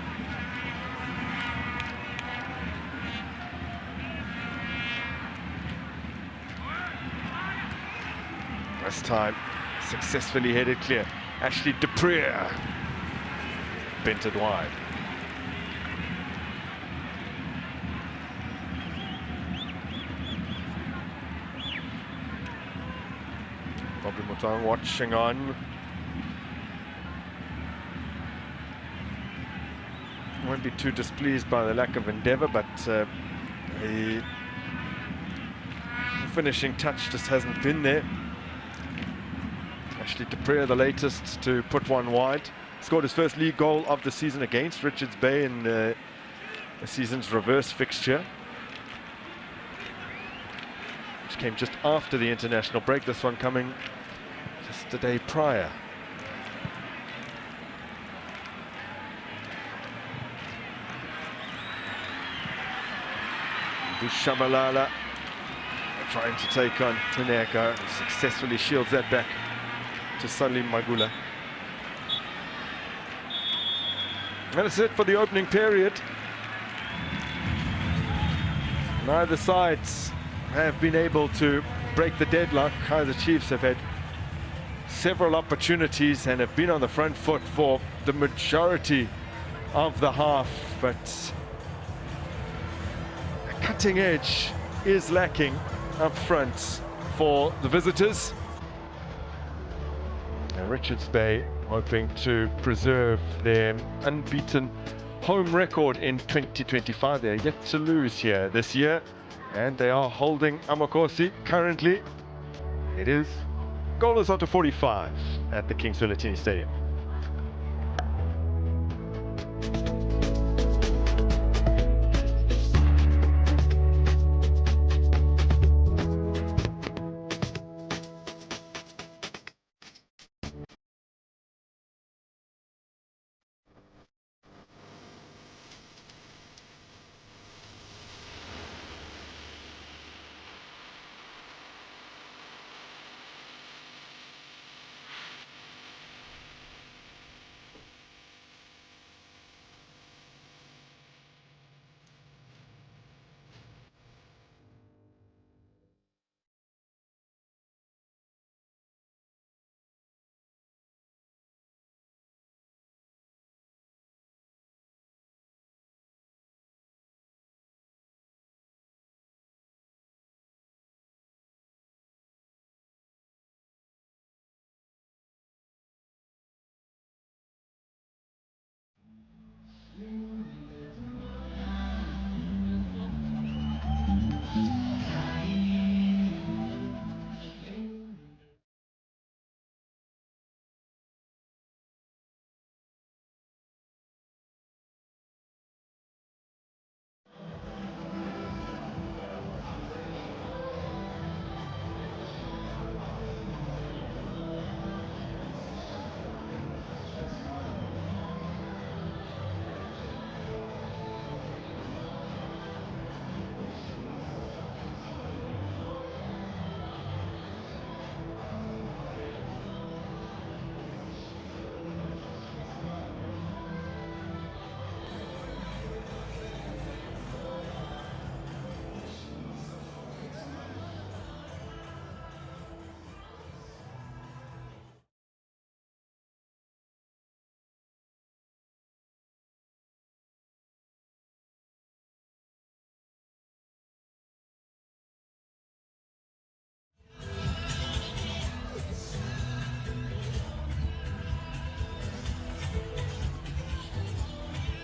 This time, successfully headed clear. Ashley Dupree. Bent it wide. Bobby Mutang watching on. Won't be too displeased by the lack of endeavour, but the finishing touch just hasn't been there. Ashley Dupree, the latest to put one wide. Scored his first league goal of the season against Richards Bay in the season's reverse fixture, which came just after the international break. This one coming just a day prior. Dushabalala trying to take on Tuneka, successfully shields that back to Salim Magula. And that's it for the opening period. Neither sides have been able to break the deadlock. Kaizer Chiefs have had several opportunities and have been on the front foot for the majority of the half, but a cutting edge is lacking up front for the visitors. And Richards Bay hoping to preserve their unbeaten home record in 2025. They're yet to lose here this year, and they are holding Amakosi currently. It is goal is on to 45 at the Kaizer Latini Stadium.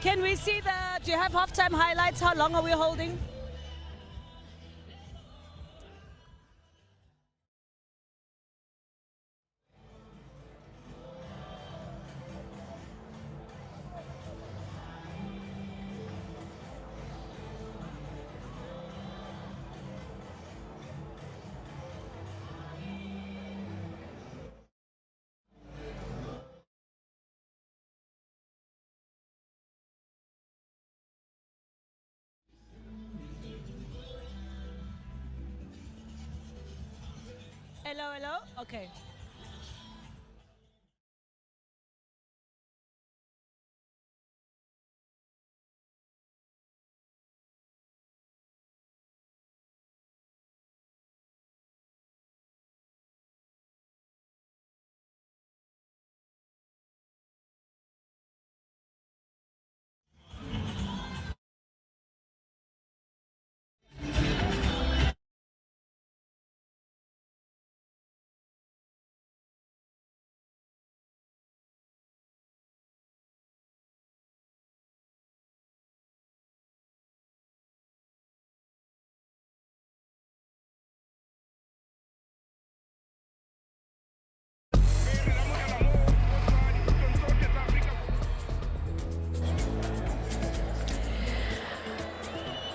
Can we see do you have halftime highlights? How long are we holding? Hello, hello? Okay.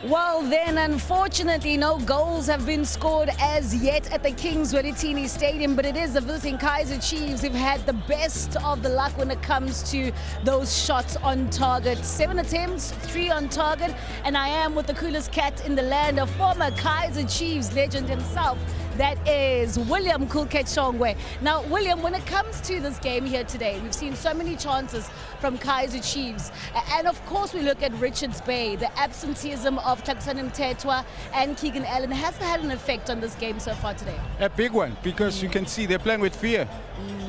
Well then, unfortunately, no goals have been scored as yet at the Kaizer Stadium, but it is the visiting Kaizer Chiefs who've had the best of the luck when it comes to those shots on target. 7 attempts, 3 on target, and I am with the coolest cat in the land, a former Kaizer Chiefs legend himself. That is William Kulkechongwe. Now, William, when it comes to this game here today, we've seen so many chances from Kaizer Chiefs. And of course, we look at Richards Bay. The absenteeism of Taksani Mthethwa and Keegan Allen has had an effect on this game so far today. A big one, because you can see they're playing with fear.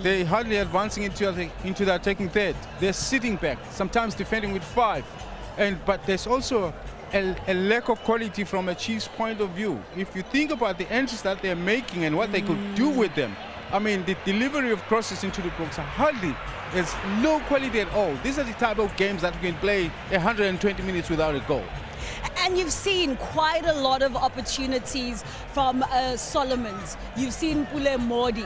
They're hardly advancing into the attacking third. They're sitting back, sometimes defending with 5. But there's also a lack of quality from a Chiefs point of view. If you think about the entries that they're making and what they could do with them, I mean, the delivery of crosses into the box are hardly, there's no quality at all. These are the type of games that you can play 120 minutes without a goal. And you've seen quite a lot of opportunities from Solomons. You've seen Pule Modi.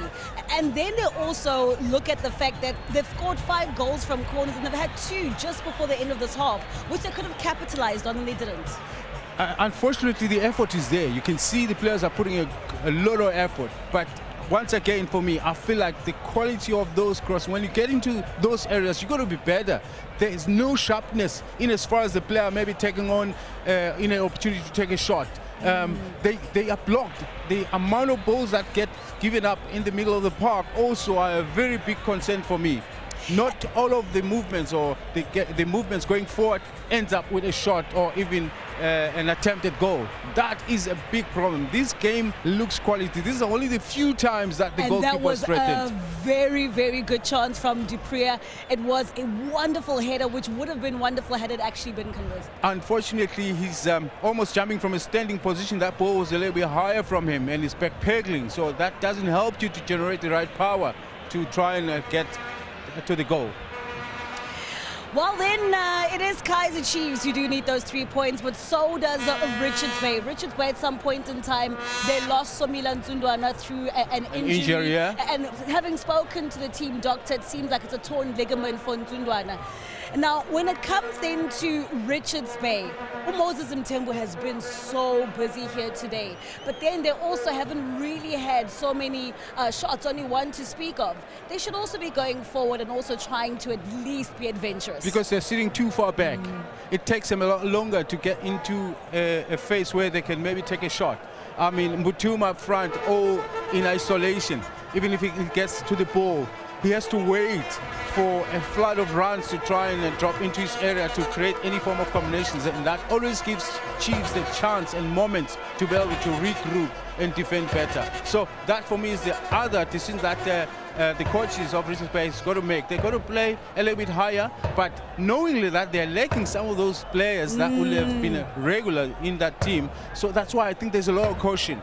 And then they also look at the fact that they've scored 5 goals from corners and they've had 2 just before the end of this half, which they could have capitalized on and they didn't. Unfortunately, the effort is there. You can see the players are putting a lot of effort. But once again, for me, I feel like the quality of those crosses, when you get into those areas, you got to be better. There is no sharpness in as far as the player maybe taking on in an opportunity to take a shot. They are blocked. The amount of balls that get given up in the middle of the park also are a very big concern for me. Not all of the movements or the movements going forward ends up with a shot or even an attempted goal. That is a big problem. This game looks quality. These are only the few times that the goalkeeper was threatened. And that was a very, very good chance from Dupree. It was a wonderful header, which would have been wonderful had it actually been converted. Unfortunately, he's almost jumping from a standing position. That ball was a little bit higher from him and he's backpedaling. So that doesn't help you to generate the right power to try and get to the goal. Well, then it is Kaizer Chiefs who do need those 3 points, but so does Richards Bay. Richards Bay, at some point in time, they lost Somila Ntsundwana through an injury. Yeah. And having spoken to the team doctor, it seems like it's a torn ligament for Ntsundwana. Now, when it comes then to Richards Bay, Moses Mthembu has been so busy here today. But then they also haven't really had so many shots, only one to speak of. They should also be going forward and also trying to at least be adventurous. Because they're sitting too far back. It takes them a lot longer to get into a phase where they can maybe take a shot. I mean, Mutuma up front, in isolation. Even if he gets to the ball, he has to wait for a flood of runs to try and drop into his area to create any form of combinations, and that always gives Chiefs the chance and moments to be able to regroup and defend better. So that for me is the other decision that the coaches of Richards Bay has got to make. They've got to play a little bit higher, but knowingly that they're lacking some of those players that would have been regular in that team. So that's why I think there's a lot of caution.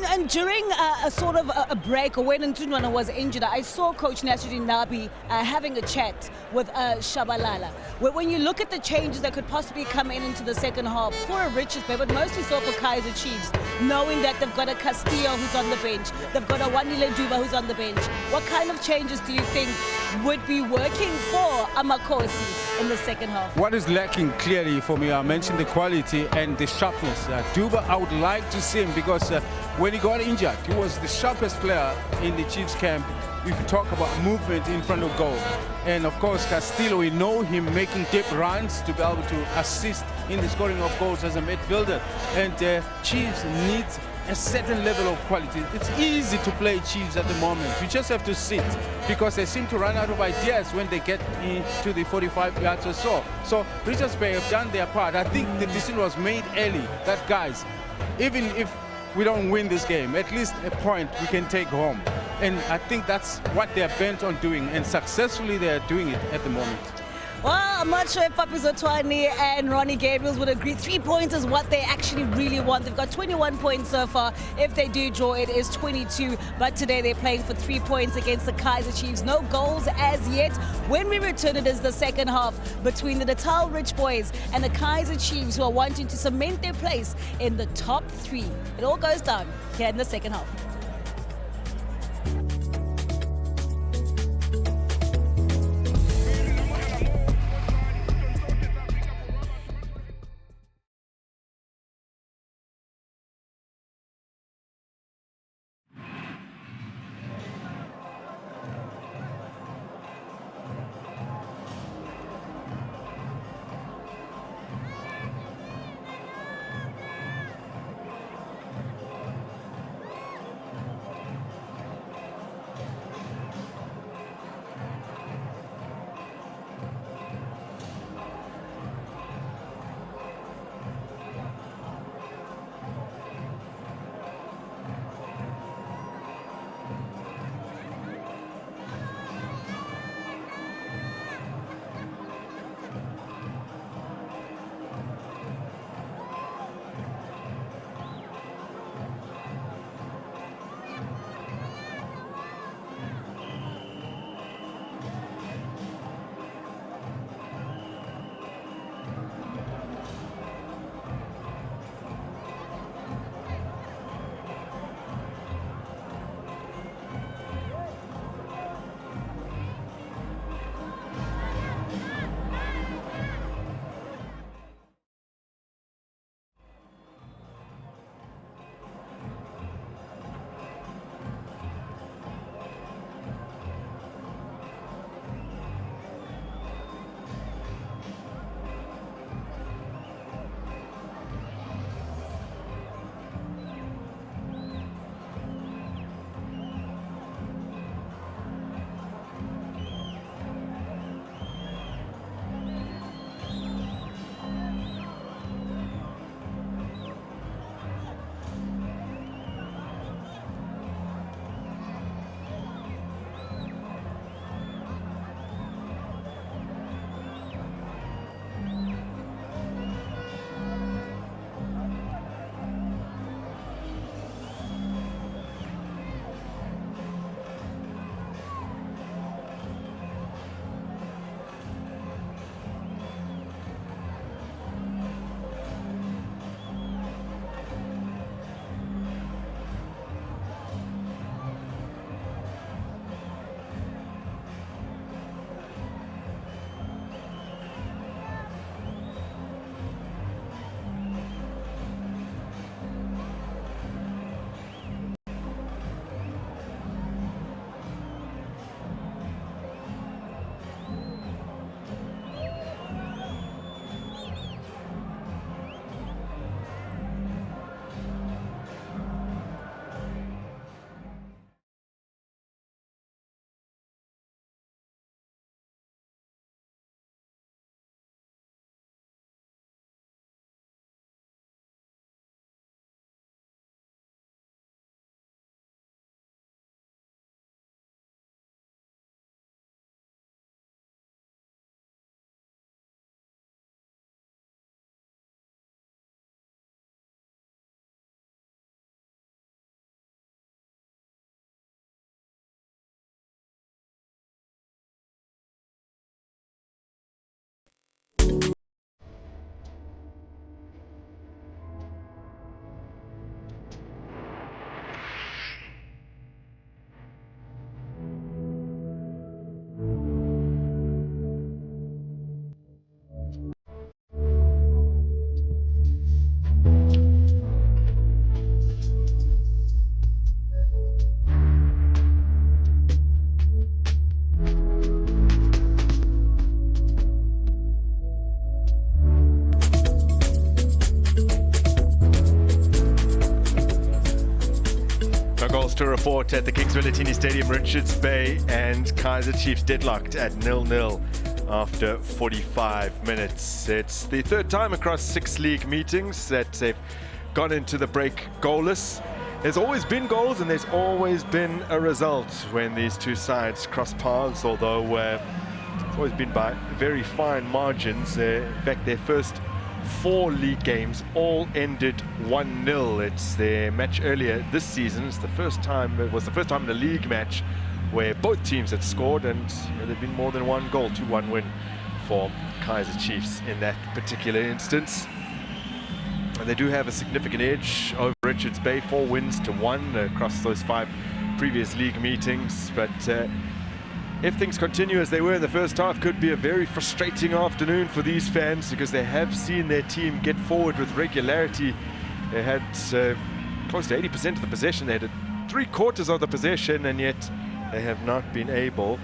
And during a sort of a break, or when Ntsundwana was injured, I saw Coach Nasruddin Nabi having a chat with Shabalala. When you look at the changes that could possibly come into the second half for a Richards Bay, but mostly so for Kaizer Chiefs, knowing that they've got a Castillo who's on the bench, they've got a Wanile Duba who's on the bench. What kind of changes do you think would be working for Amakosi in the second half? What is lacking clearly for me, I mentioned the quality and the sharpness. Duba, I would like to see him because when he got injured, he was the sharpest player in the Chiefs camp if you talk about movement in front of goal. And of course, Castillo, we know him making deep runs to be able to assist in the scoring of goals as a midfielder. And Chiefs needs a certain level of quality. It's easy to play Chiefs at the moment. You just have to sit because they seem to run out of ideas when they get into the 45 yards or so. So Richards Bay have done their part. I think the decision was made early that, guys, even if we don't win this game, at least a point we can take home. And I think that's what they're bent on doing, and successfully they're doing it at the moment. Well, I'm not sure if Papi Zotwani and Ronnie Gabriels would agree. 3 points is what they actually really want. They've got 21 points so far. If they do draw, it is 22. But today they're playing for 3 points against the Kaizer Chiefs. No goals as yet. When we return, it is the second half between the Natal Rich Boys and the Kaizer Chiefs, who are wanting to cement their place in the top 3. It all goes down here in the second half. goals to report at the Kings Villatini Stadium. Richards Bay and Kaizer Chiefs deadlocked at 0-0 after 45 minutes. It's the third time across 6 league meetings that they've gone into the break goalless. There's always been goals and there's always been a result when these two sides cross paths, although it's always been by very fine margins. In fact, their first 4 league games all ended 1-0. It's their match earlier this season. It was the first time in a league match where both teams had scored, and there'd been more than one goal. 2-1 win for Kaizer Chiefs in that particular instance. And they do have a significant edge over Richards Bay, 4 wins to 1 across those 5 previous league meetings. But if things continue as they were in the first half, could be a very frustrating afternoon for these fans, because they have seen their team get forward with regularity. They had close to 80% of the possession. They had 3/4 of the possession, and yet they have not been able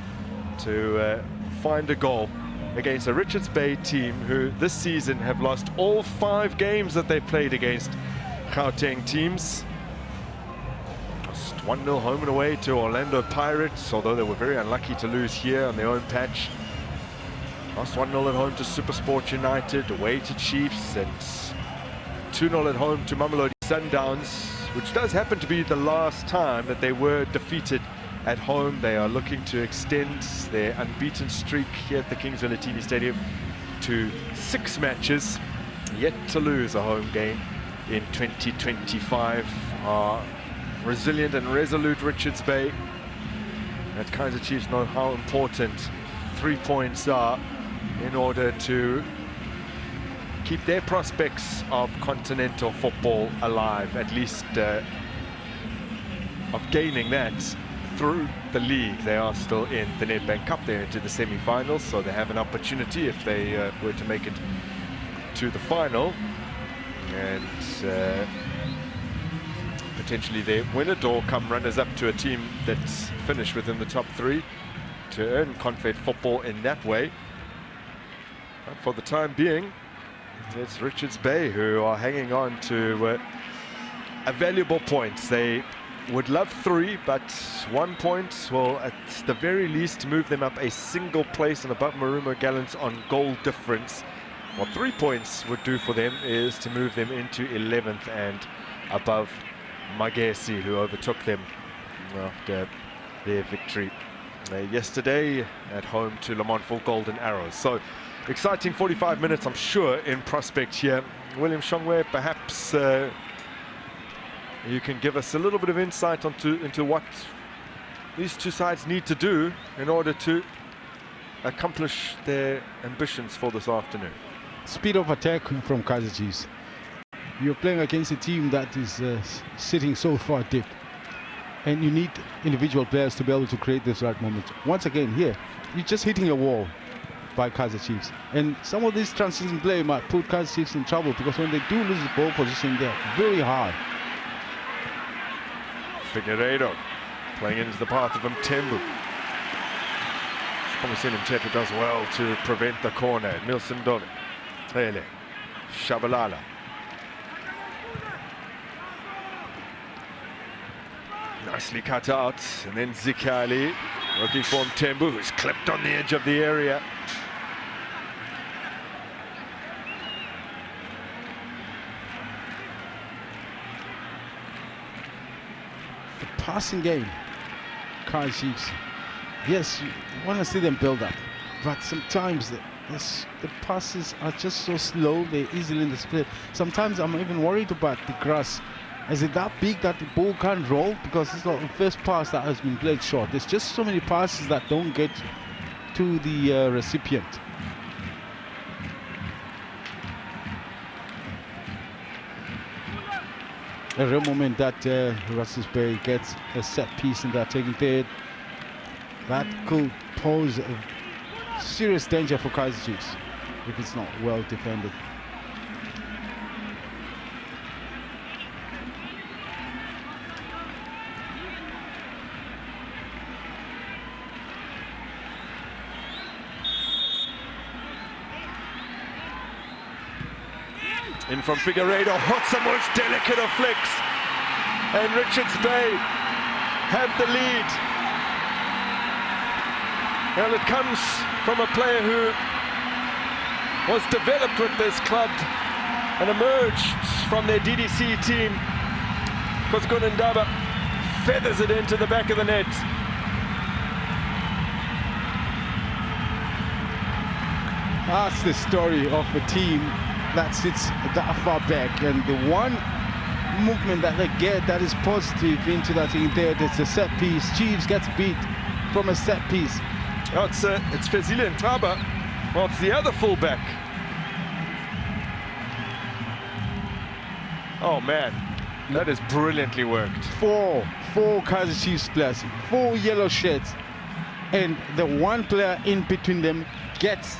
to find a goal against a Richards Bay team who this season have lost all 5 games that they've played against Gauteng teams. 1-0 home and away to Orlando Pirates, although they were very unlucky to lose here on their own patch. Lost 1-0 at home to SuperSport United, away to Chiefs, and 2-0 at home to Mamelodi Sundowns, which does happen to be the last time that they were defeated at home. They are looking to extend their unbeaten streak here at the Kings Villatini Stadium to 6 matches, yet to lose a home game in 2025. Resilient and resolute Richards Bay at Kaizer Chiefs know how important 3 points are in order to keep their prospects of continental football alive, at least of gaining that through the league. They are still in the Nedbank Cup. They're into the semi-finals, so they have an opportunity if they were to make it to the final, and potentially they win it or come runners-up to a team that's finished within the top 3 to earn Confed football in that way. But for the time being, it's Richards Bay who are hanging on to a valuable point. They would love 3, but 1 point will at the very least move them up a single place and above Marumo Gallants on goal difference. What 3 points would do for them is to move them into 11th and above Magesi, who overtook them after their victory yesterday at home to Le Mans Golden Arrows. So exciting 45 minutes, I'm sure, in prospect here. William Shongwe, perhaps you can give us a little bit of insight into what these two sides need to do in order to accomplish their ambitions for this afternoon. Speed of attack from Kaizer Chiefs. You're playing against a team that is sitting so far deep, and you need individual players to be able to create this right moment. Once again, here, you're just hitting a wall by Kaizer Chiefs, and some of this transition play might put Kaizer Chiefs in trouble, because when they do lose the ball position, they're very hard. Figueiredo playing into the path of Mtembu. Komiseni Mtepe does well to prevent the corner. Milson Dove, Hele, Shabalala. Nicely cut out, and then Zikali looking for Mtembu, who's clipped on the edge of the area. The passing game, Kaizer Chiefs. Yes, you want to see them build up, but sometimes the passes are just so slow, they're easily in the split. Sometimes I'm even worried about the grass. Is it that big that the ball can't roll? Because it's not the first pass that has been played short. There's just so many passes that don't get to the recipient. A real moment that Richards Bay gets a set piece in that taking third. That could pose a serious danger for Kaizer Chiefs if it's not well defended. In from Figueiredo, what's the most delicate of flicks, and Richards Bay have the lead. Well, it comes from a player who was developed with this club and emerged from their DDC team. Kozgun Ndaba feathers it into the back of the net. That's the story of a team that sits that far back, and the one movement that they get that is positive into that thing there, there's a set piece. Chiefs gets beat from a set piece. Oh, it's Fezile Ntaba. Well, it's the other fullback. Oh man, that is brilliantly worked. Four Kaizer Chiefs players, 4 yellow shirts, and the one player in between them gets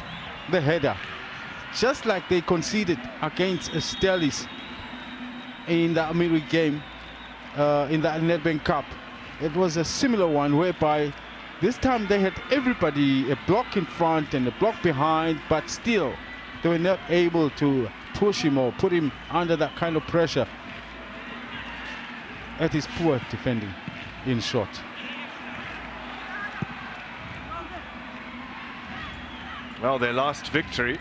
the header, just like they conceded against Stellis in that midweek game in that Nedbank Cup. It was a similar one whereby this time they had everybody a block in front and a block behind, but still they were not able to push him or put him under that kind of pressure. That is poor defending, in short. Well, their last victory,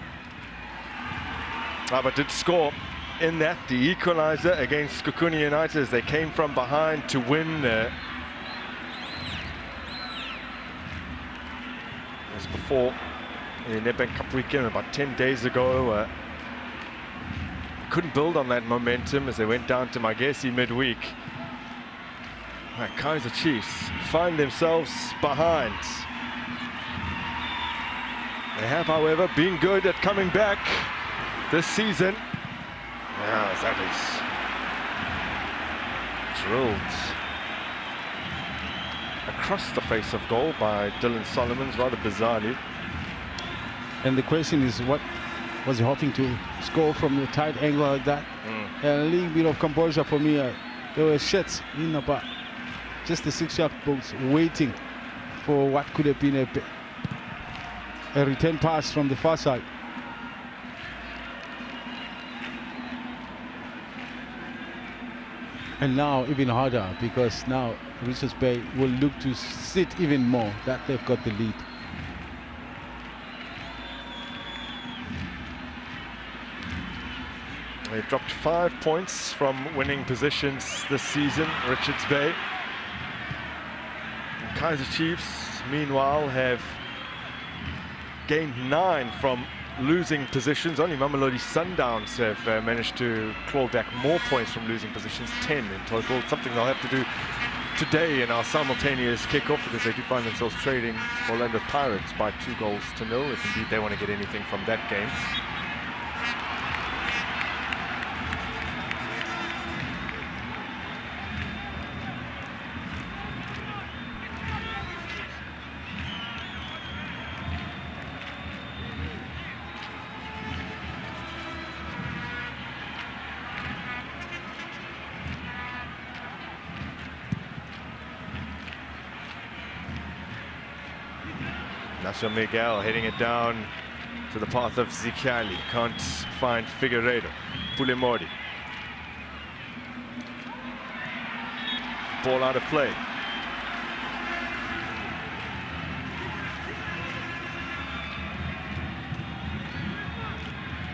but did score in that, the equalizer against Skukuni United, as they came from behind to win. As before in the Nedbank Cup weekend about 10 days ago. Couldn't build on that momentum as they went down to Magesi midweek. Kaizer Chiefs find themselves behind. They have, however, been good at coming back this season. Yeah, that is drilled across the face of goal by Dylan Solomons, rather bizarrely. And the question is, what was he hoping to score from the tight angle like that? A little bit of composure for me. There were shots in about just the 6-yard box, waiting for what could have been a return pass from the far side. And now even harder, because now Richards Bay will look to sit even more that they've got the lead. They've dropped 5 points from winning positions this season, Richards Bay. And Kaizer Chiefs, meanwhile, have gained 9 from losing positions. Only Mamelodi Sundowns have managed to claw back more points from losing positions, 10 in total. Something they'll have to do today in our simultaneous kickoff, because they do find themselves trailing Orlando Pirates by 2-0 if indeed they want to get anything from that game. Nacho Miguel heading it down to the path of Zikhali. Can't find Figueiredo. Pulemori. Ball out of play.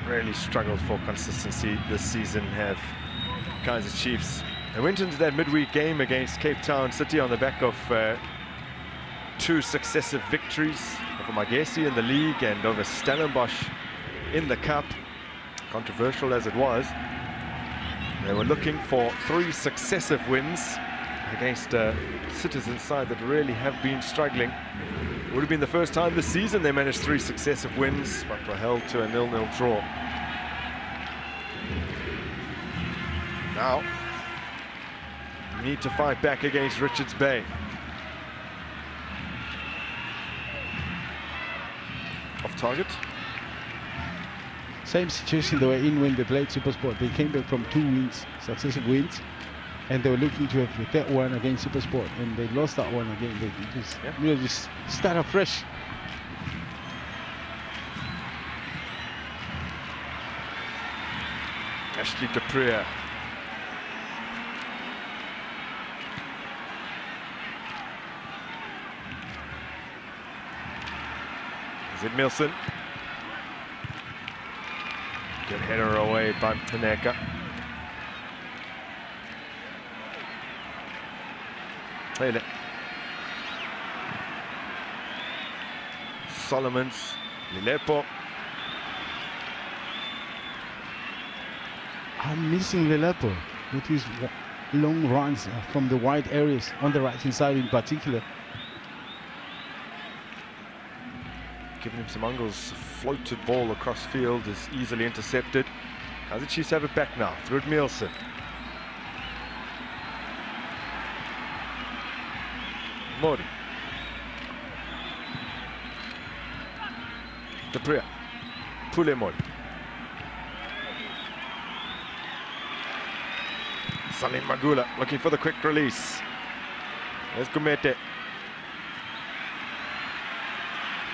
Really struggled for consistency this season, have Kaizer Chiefs. They went into that midweek game against Cape Town City on the back of 2 successive victories over Magesi in the league and over Stellenbosch in the cup. Controversial as it was, they were looking for 3 successive wins against a Citizen side that really have been struggling. Would have been the first time this season they managed 3 successive wins, but were held to a 0-0 draw. Now, need to fight back against Richards Bay. Off target. Same situation they were in when they played Supersport. They came back from 2 wins, successive wins, and they were looking to have that one against Supersport, and they lost that one again. They just start afresh. Ashley Dupree. Zidmilson. Good header away by Paneka. Hele. Solomons, Lilepo. I'm missing Lilepo with his long runs from the wide areas on the right-hand side in particular. Giving him some angles. Floated ball across field is easily intercepted. Kaizer Chiefs have it back now. Through Nielsen. Mori. Deprea. Pule Mori. Salim Magula looking for the quick release. There's Gumete.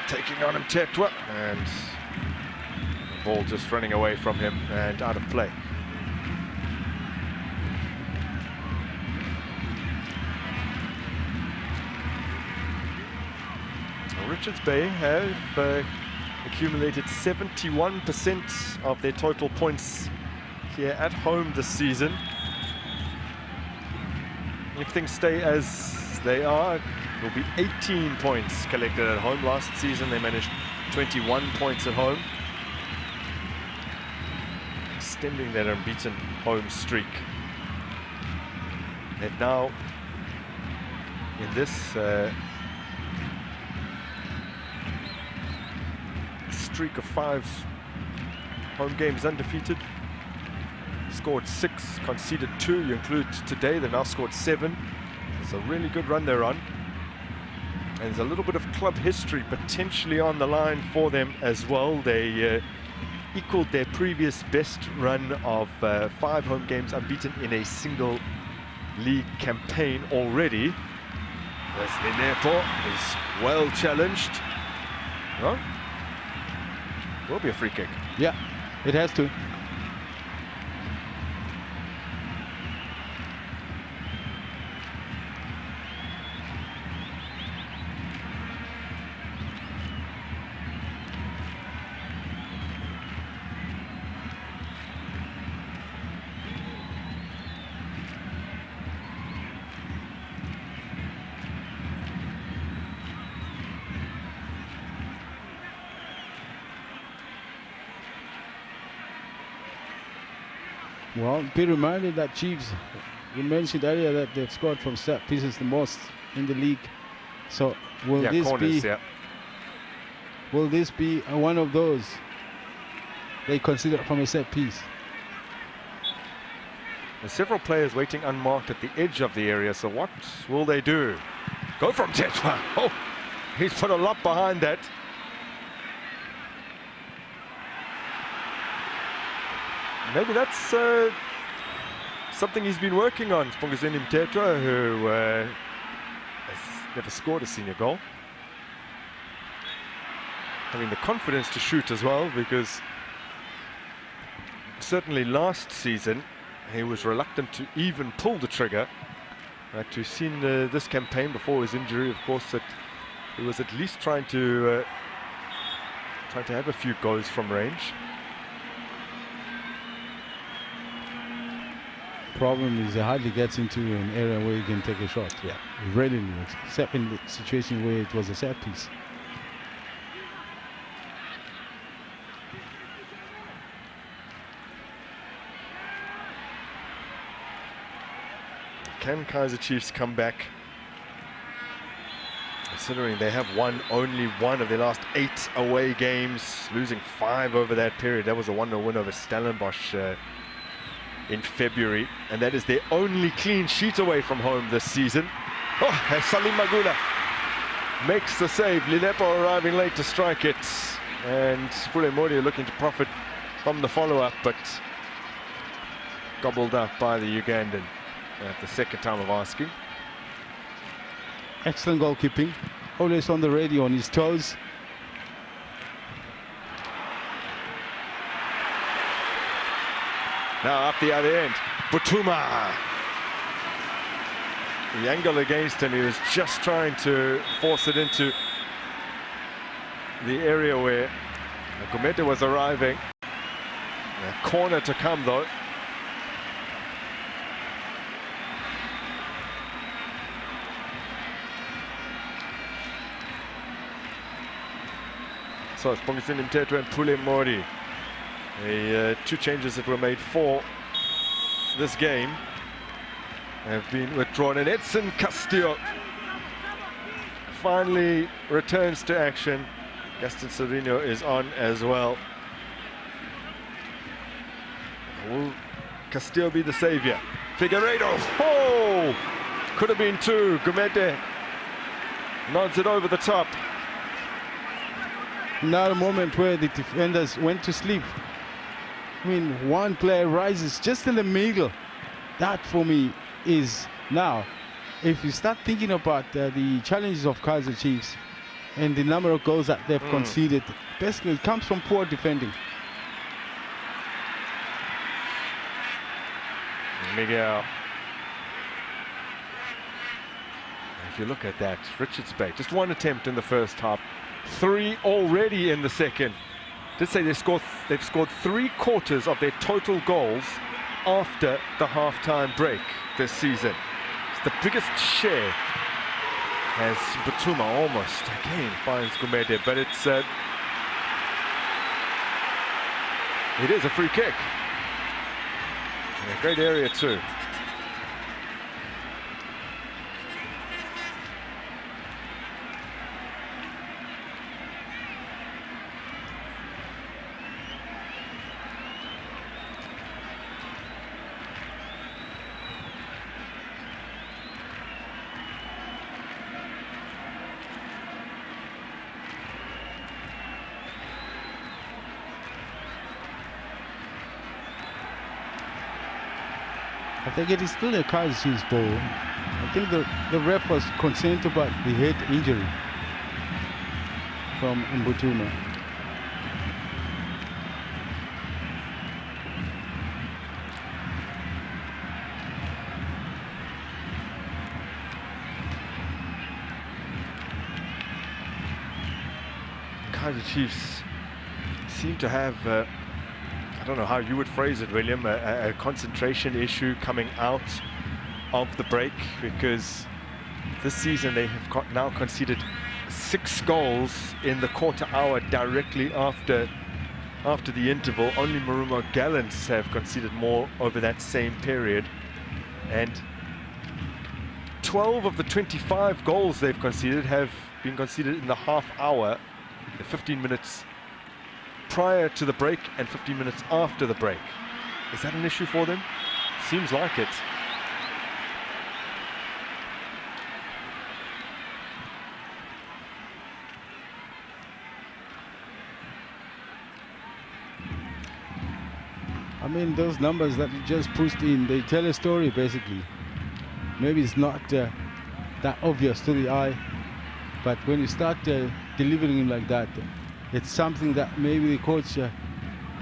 Taking on him Tetwa, and the ball just running away from him and out of play. Richards Bay have accumulated 71% of their total points here at home this season. If things stay as they are, it will be 18 points collected at home. Last season they managed 21 points at home, extending their unbeaten home streak. And now in this streak of 5 home games undefeated, scored 6, conceded 2. You include today, they've now scored 7. It's a really good run they're on. And there's a little bit of club history potentially on the line for them as well. They equaled their previous best run of 5 home games unbeaten in a single league campaign already. As Linepo is well challenged. Well, will be a free kick. Yeah, it has to. Well, be reminded that Chiefs, you mentioned earlier that they've scored from set pieces the most in the league. So will this corners, be will this be one of those they consider from a set piece? There's several players waiting unmarked at the edge of the area, so what will they do? Go from Tetwa. Oh, he's put a lot behind that. Maybe that's something he's been working on. Spongazeni Mtetwa, who has never scored a senior goal. Having the confidence to shoot as well, because certainly last season he was reluctant to even pull the trigger. We've seen this campaign before his injury, of course, that he was at least trying to have a few goals from range. Problem is he hardly gets into an area where he can take a shot. Yeah, rarely, except in the situation where it was a set piece. Can Kaizer Chiefs come back? Considering they have won only 1 of their last 8 away games, losing 5 over that period. That was a 1-0 win over Stellenbosch in February, and that is their only clean sheet away from home this season. Oh, Salim Magula makes the save. Lilepo arriving late to strike it, and Pule Mori looking to profit from the follow-up, but gobbled up by the Ugandan at the second time of asking. Excellent goalkeeping, always on the radio, on his toes. Now up the other end, Butuma. The angle against him, he was just trying to force it into the area where Gumede was arriving. A corner to come though. So it's Bongisini Mteto and Pule Mori. Two changes that were made for this game have been withdrawn, and Edson Castillo finally returns to action. Gaston Serino is on as well. Will Castillo be the savior? Figueiredo, oh! Could have been two. Gumede nods it over the top. Now a moment where the defenders went to sleep. I mean, one player rises just in the middle. That for me is now, if you start thinking about the challenges of Kaizer Chiefs and the number of goals that they've conceded, basically it comes from poor defending. Miguel. If you look at that, Richards Bay, just one attempt in the first half, 3 already in the second. Did say they've scored 3/4 of their total goals after the half-time break this season. It's the biggest share, as Batuma almost again finds Gumede, but it is a free kick. In a great area too. I think it is still a Kaizer Chiefs ball. I think the ref was concerned about the head injury from Mbutuma. Kaizer Chiefs seem to have I don't know how you would phrase it, William, a concentration issue coming out of the break, because this season they have now conceded 6 goals in the quarter hour directly after the interval. Only Marumo Gallants have conceded more over that same period, and 12 of the 25 goals they've conceded have been conceded in the half hour, the 15 minutes prior to the break and 15 minutes after the break. Is that an issue for them? Seems like it. I mean, those numbers that you just pushed in, they tell a story basically. Maybe it's not that obvious to the eye, but when you start delivering it like that, it's something that maybe the coach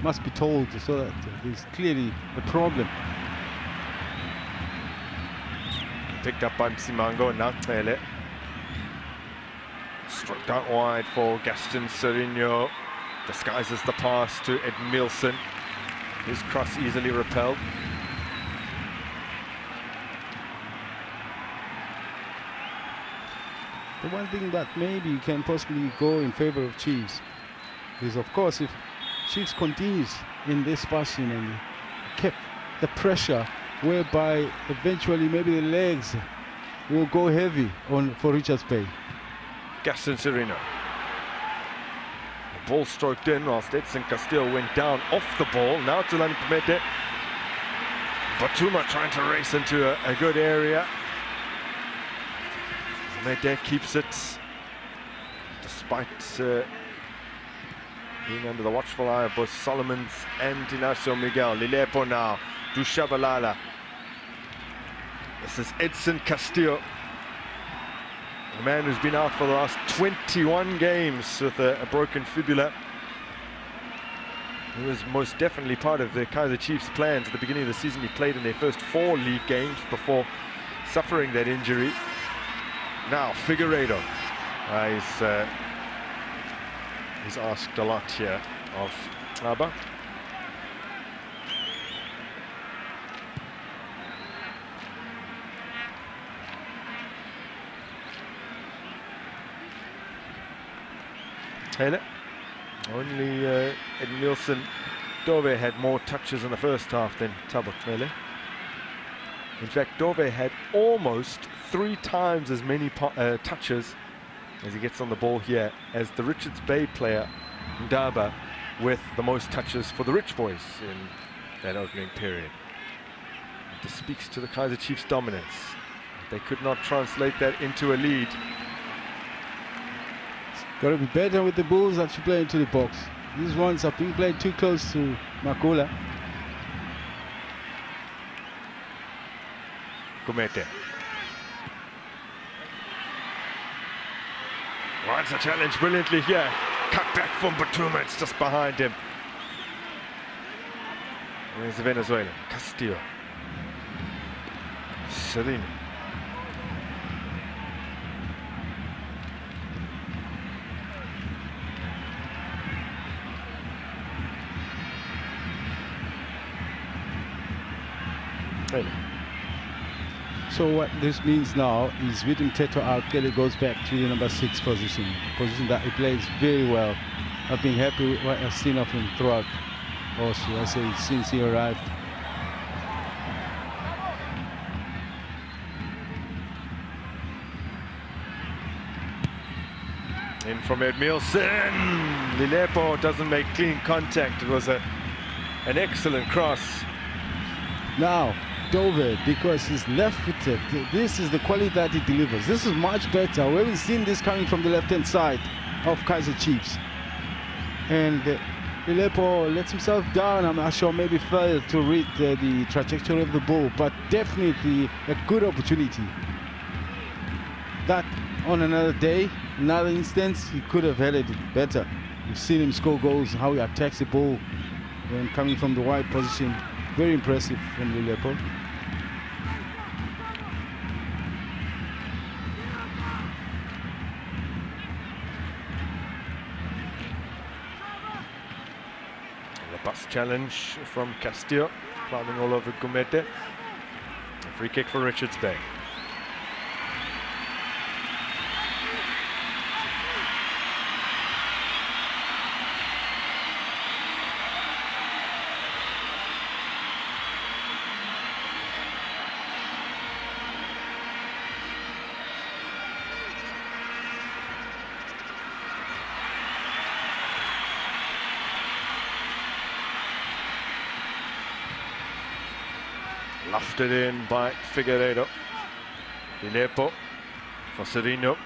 must be told, so that there's clearly a problem. Picked up by Msimango, now Tele. Struck out wide for Gaston Serino. Disguises the pass to Edmilson. His cross easily repelled. The one thing that maybe can possibly go in favor of Chiefs is, of course, if Chiefs continues in this fashion and kept the pressure, whereby eventually maybe the legs will go heavy for Richards Bay. Gaston Serino. The ball stroked in whilst Edson Castillo went down off the ball. Now Tulani Pumete. Batuma trying to race into a good area. Pumete keeps it despite being under the watchful eye of both Solomons and Inacio Miguel. Lilepo now, Dushabalala. This is Edson Castillo, a man who's been out for the last 21 games with a broken fibula. He was most definitely part of the Kaizer Chiefs' plans at the beginning of the season. He played in their first 4 league games before suffering that injury. Now Figueiredo. He's He's asked a lot here of Abba. Taylor. Only Ed Nielsen Dove had more touches in the first half than Thabo Tshmele. In fact, Dove had almost 3 times as many touches as he gets on the ball here as the Richards Bay player, Ndaba, with the most touches for the Rich Boys in that opening period. This speaks to the Kaizer Chiefs' dominance. They could not translate that into a lead. Got to be better with the balls that you play into the box. These ones are being played too close to Makula. Gumete. Runs a challenge brilliantly here. Cut back from Batuma, it's just behind him. There's the Venezuelan, Castillo. Serene. So what this means now is with Mteto out, Kelly goes back to the number 6 position that he plays very well. I've been happy with what I've seen of him throughout, also I say since he arrived. In from Ed Nielsen. Lilepo doesn't make clean contact. It was an excellent cross. Now Dove, because he's left-footed, this is the quality that he delivers. This is much better. We haven't seen this coming from the left-hand side of Kaizer Chiefs. And Lilepo lets himself down. I'm not sure, maybe failed to read the trajectory of the ball, but definitely a good opportunity. That on another day, another instance, he could have headed it better. You've seen him score goals, how he attacks the ball when coming from the wide position. Very impressive from Lilepo. The bus challenge from Castillo, climbing all over Gumete. A free kick for Richards Bay. Lofted in by Figueiredo. Lilepo for Serino.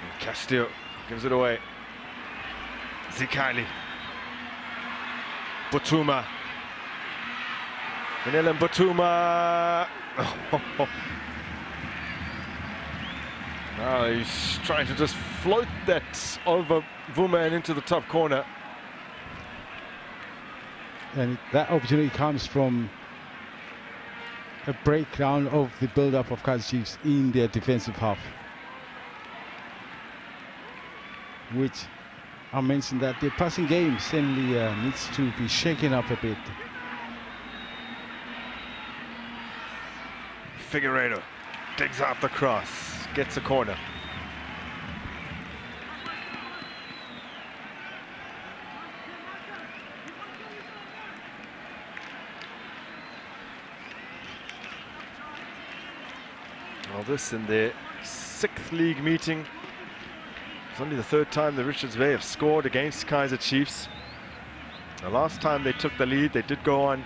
And Castillo gives it away. Zikali. Batuma. Manila Batuma. Now he's trying to just float that over Vuma and into the top corner. And that opportunity comes from a breakdown of the build-up of Kaizer Chiefs in their defensive half, which I mentioned that the passing game certainly needs to be shaken up a bit. Figueiredo digs out the cross, gets a corner. Well, this in their 6th league meeting. It's only the 3rd time the Richards Bay have scored against Kaizer Chiefs. The last time they took the lead, they did go on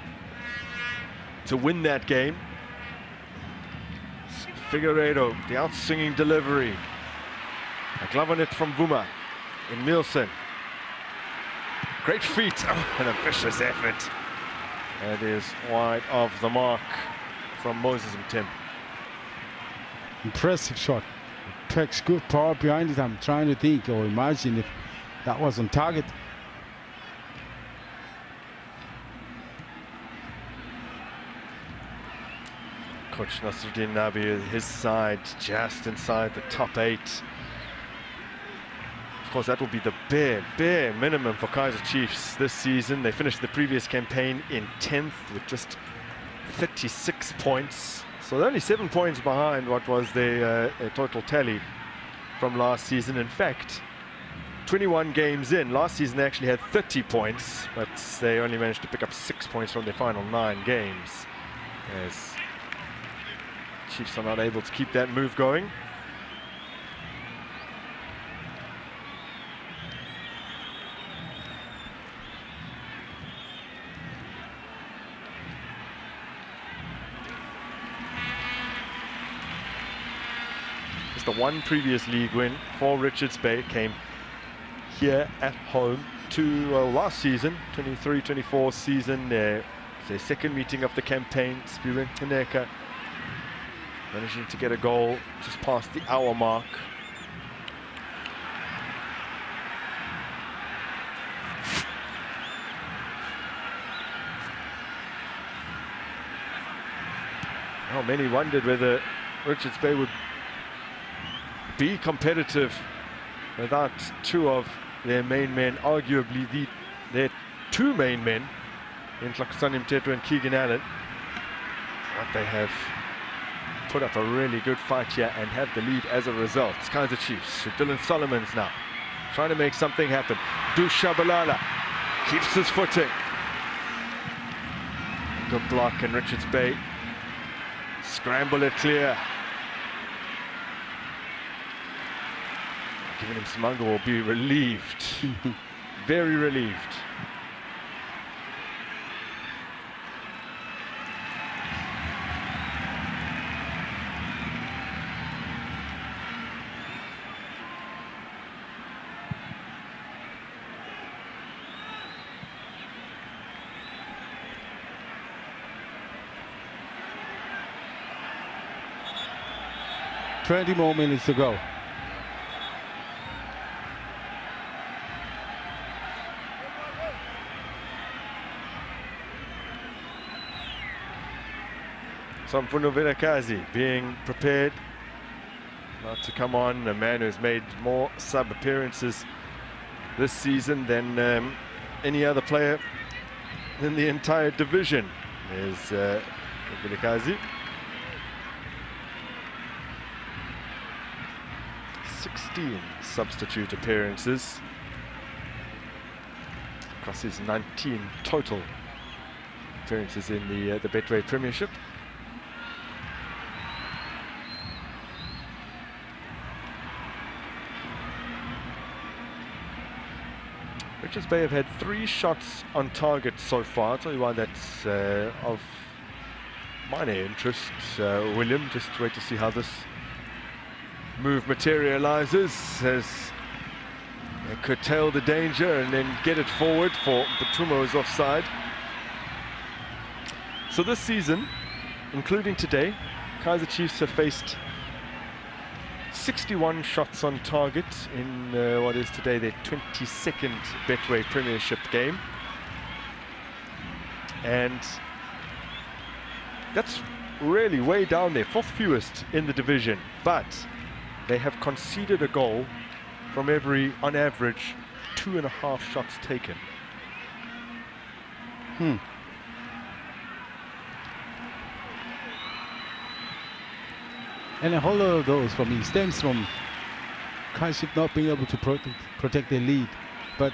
to win that game. Figueiredo, the out-swinging delivery. A glove on it from Vuma in Nielsen. Great feet, and a vicious effort. That is wide of the mark from Moses Mtem. Impressive shot. Packs good power behind it. I'm trying to think or imagine if that was on target. Coach Nasruddin Nabi, his side just inside the top 8. Of course, that will be the bare minimum for Kaizer Chiefs this season. They finished the previous campaign in 10th with just 36 points. So they're only 7 points behind what was their total tally from last season. In fact, 21 games in, last season they actually had 30 points, but they only managed to pick up 6 points from their final 9 games, as Chiefs are not able to keep that move going. The one previous league win for Richards Bay came here at home to last season, 23-24 season. It's their second meeting of the campaign. Spirin Teneka managing to get a goal just past the hour mark. Oh, many wondered whether Richards Bay would be competitive without 2 of their main men, arguably their 2 main men in Tlakusani Mteto and Keegan Allen. But they have put up a really good fight here and have the lead as a result. It's Kaizer Chiefs. Dylan Solomons now trying to make something happen. Dushabalala keeps his footing. Good block, and Richards Bay scramble it clear. Giving him Simango will be relieved. Very relieved. Twenty more minutes to go. Samfuno Vilakazi being prepared not to come on, a man who's made more sub appearances this season than any other player in the entire division is Vilakazi. 16 substitute appearances across his 19 total appearances in the Betway Premiership. Richards Bay have had 3 shots on target so far. I'll tell you why that's of minor interest, William. Just wait to see how this move materializes, as they curtail the danger and then get it forward for Batumo is offside. So this season, including today, Kaizer Chiefs have faced 61 shots on target in what is today their 22nd Betway Premiership game. And that's really way down there, 4th fewest in the division. But they have conceded a goal from every, on average, 2.5 shots taken. And a whole lot of those for me stems from Kaizer not being able to protect their lead. But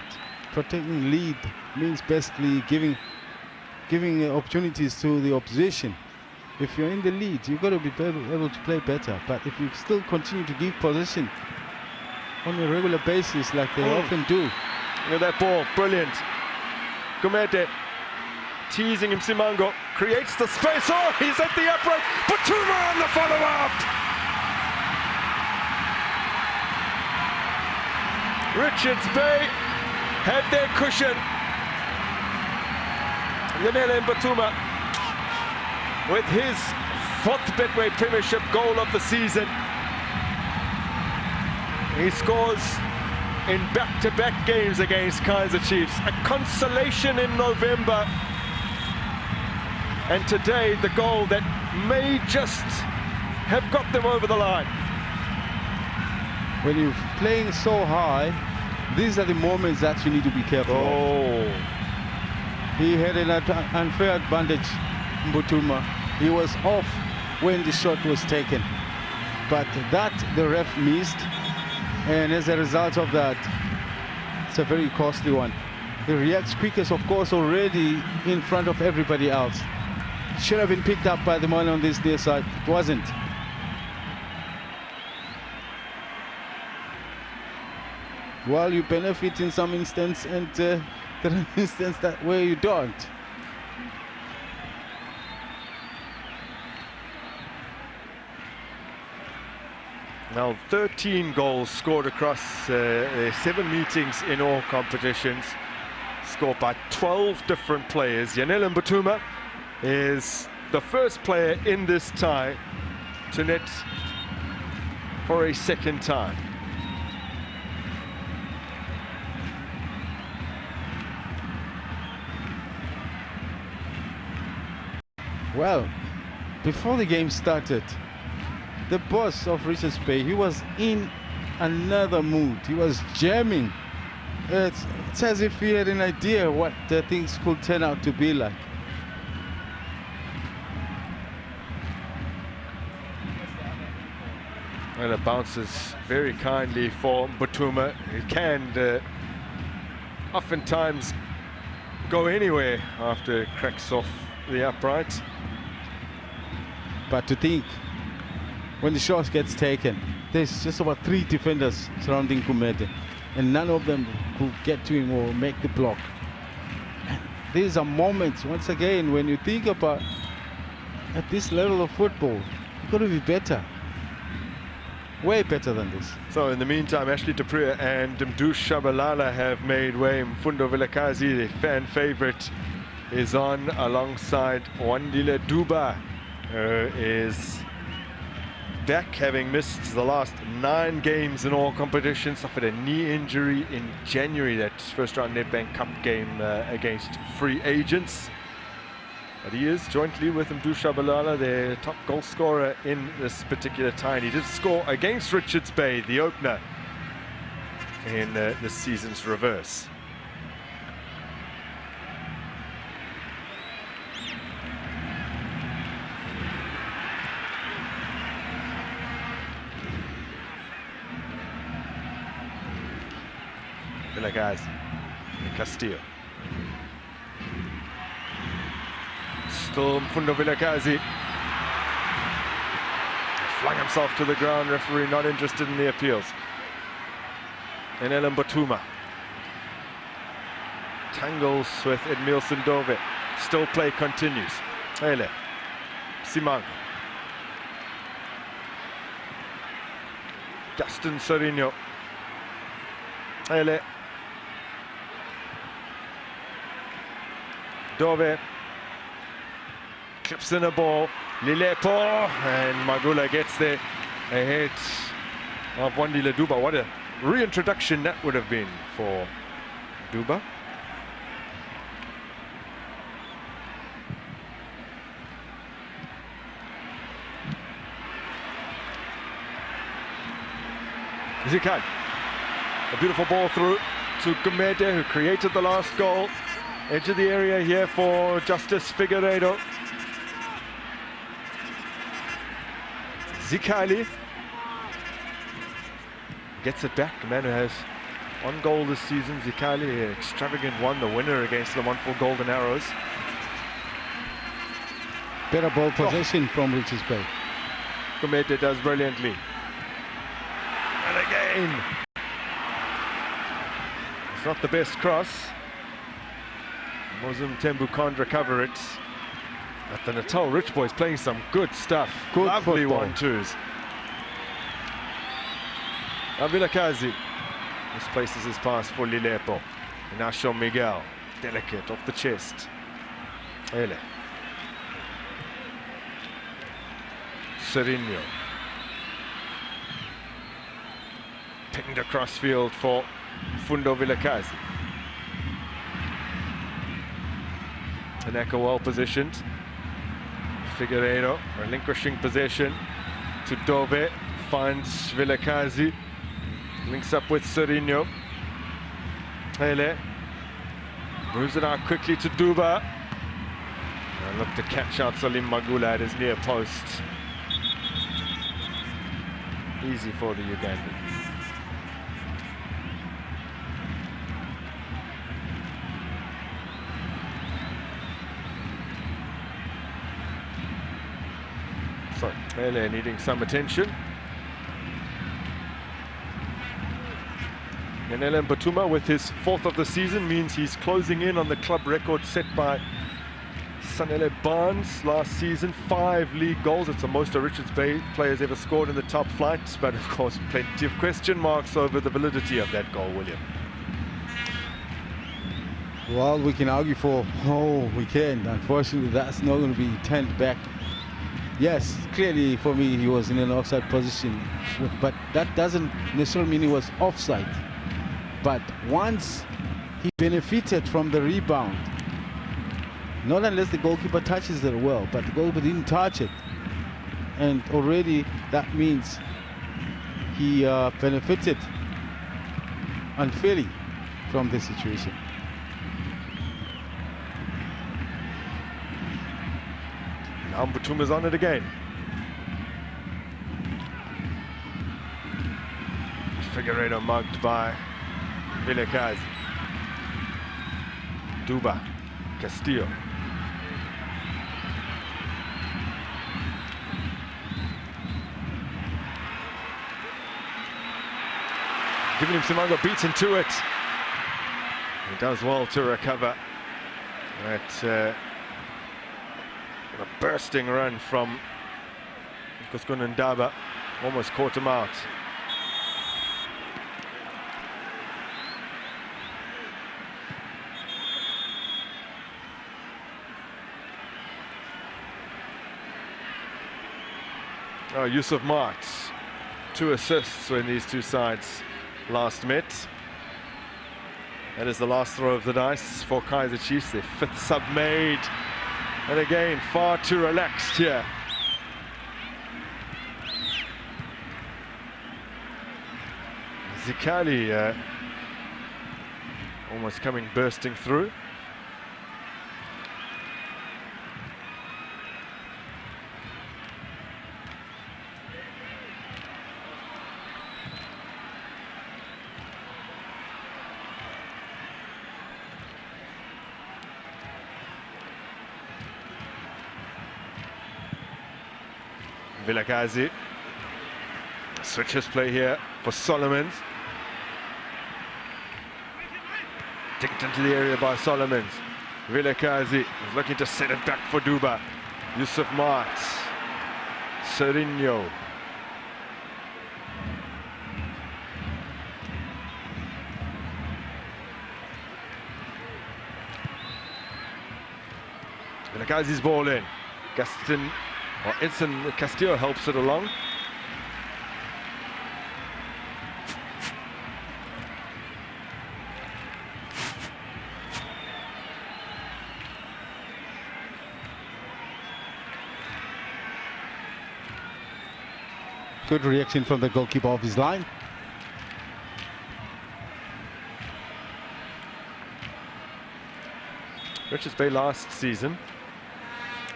protecting lead means basically giving opportunities to the opposition. If you're in the lead, you've got to be able to play better. But if you still continue to give possession on a regular basis like they often do. Look at that ball, brilliant. Gumete teasing him, Simango creates the space. Oh, he's at the upright. Batumo on the follow-up. Richards Bay have their cushion. Lenele Mbatuma with his 4th Betway Premiership goal of the season. He scores in back-to-back games against Kaizer Chiefs. A consolation in November. And today, the goal that may just have got them over the line. When you're playing so high, these are the moments that you need to be careful of. Oh, He had an unfair advantage, Mbutuma. He was off when the shot was taken. But that the ref missed, and as a result of that, it's a very costly one. He reacts quickest, of course, already in front of everybody else. Should have been picked up by the man on this near side. It wasn't. Well, you benefit in some instance, and there are instances that where you don't. now 13 goals scored across 7 meetings in all competitions, scored by 12 different players. Yanela Mbutuma is the first player in this tie to net for a second time. Well, before the game started, the boss of Richards Bay, he was in another mood. He was jamming. It's as if he had an idea what the things could turn out to be like. Well, it bounces very kindly for Mbutuma. It can oftentimes go anywhere after it cracks off the upright. But to think, when the shot gets taken, there's just about 3 defenders surrounding Kumete, and none of them could get to him or make the block. And these are moments, once again, when you think about at this level of football, you've got to be better. Way better than this. So in the meantime, Ashley Dupree and Mdush Shabalala have made way. Mfundo Vilakazi, the fan favorite, is on alongside Wandile Duba, is back, having missed the last 9 games in all competitions. Suffered a knee injury in January, that first round Nedbank Cup game against Free Agents. But he is jointly with Mdush Shabalala their top goal scorer in this particular tie. And he did score against Richards Bay, the opener, in this season's reverse. Vilakazi and Castillo. Still Mfundo Vilakazi. Flung himself to the ground, referee not interested in the appeals. And Ellen Mbutuma tangles with Edmilson Dove. Still play continues. Hele. Simango. Gaston Sorinho. Hele. Dove clips in a ball. Lilepo, and Magula gets there ahead of Wandile Duba. What a reintroduction that would have been for Duba. Zikan, a beautiful ball through to Gumede, who created the last goal. Edge of the area here for Justice Figueiredo. Zikali gets it back. The man who has 1 goal this season. Zikali, an extravagant one, the winner against the Montfort Golden Arrows. Better ball possession from Richards Bay. Gumede does brilliantly. And again, it's not the best cross. Mozum Tembu can't recover it. But the Natal Rich Boys playing some good stuff. Good lovely football. 1-2s. Vilakazi misplaces his pass for Lilepo. Inacio Miguel, delicate off the chest. Ele. Serino. Pinged across field for Fundo Vilakazi. Tanaka well positioned. Figueiredo relinquishing possession to Dove, finds Vilakazi, links up with Serino. Hele moves it out quickly to Duba. And look to catch out Salim Magula at his near post. Easy for the Ugandan. So, Hele needing some attention. And Ellen Batuma, with his 4th of the season, means he's closing in on the club record set by Sanele Barnes last season. 5 league goals. It's the most a Richards Bay players ever scored in the top flight. But of course, plenty of question marks over the validity of that goal, William. Well, we can argue for, we can. Unfortunately, that's not going to be turned back. Yes, clearly for me, he was in an offside position. But that doesn't necessarily mean he was offside. But once he benefited from the rebound, not unless the goalkeeper touches it well, but the goalkeeper didn't touch it. And already that means he benefited unfairly from the situation. Now Mbutuma's on it again. Figueiredo mugged by Vilakazi. Duba, Castillo. Giving him some other beats into it. He does well to recover. That a bursting run from Kuskun Ndaba almost caught him out. Oh, Yusuf Marts, 2 assists when these two sides last met. That is the last throw of the dice for Kaizer Chiefs, their 5th sub made. And again, far too relaxed here. Zikali almost coming bursting through. Vilakazi switches play here for Solomons. Ticked into the area by Solomons. Vilakazi is looking to set it back for Duba. Yusuf Marts. Serino. Vilakazi's ball in. Edson Castillo helps it along. Good reaction from the goalkeeper off his line. Richards Bay last season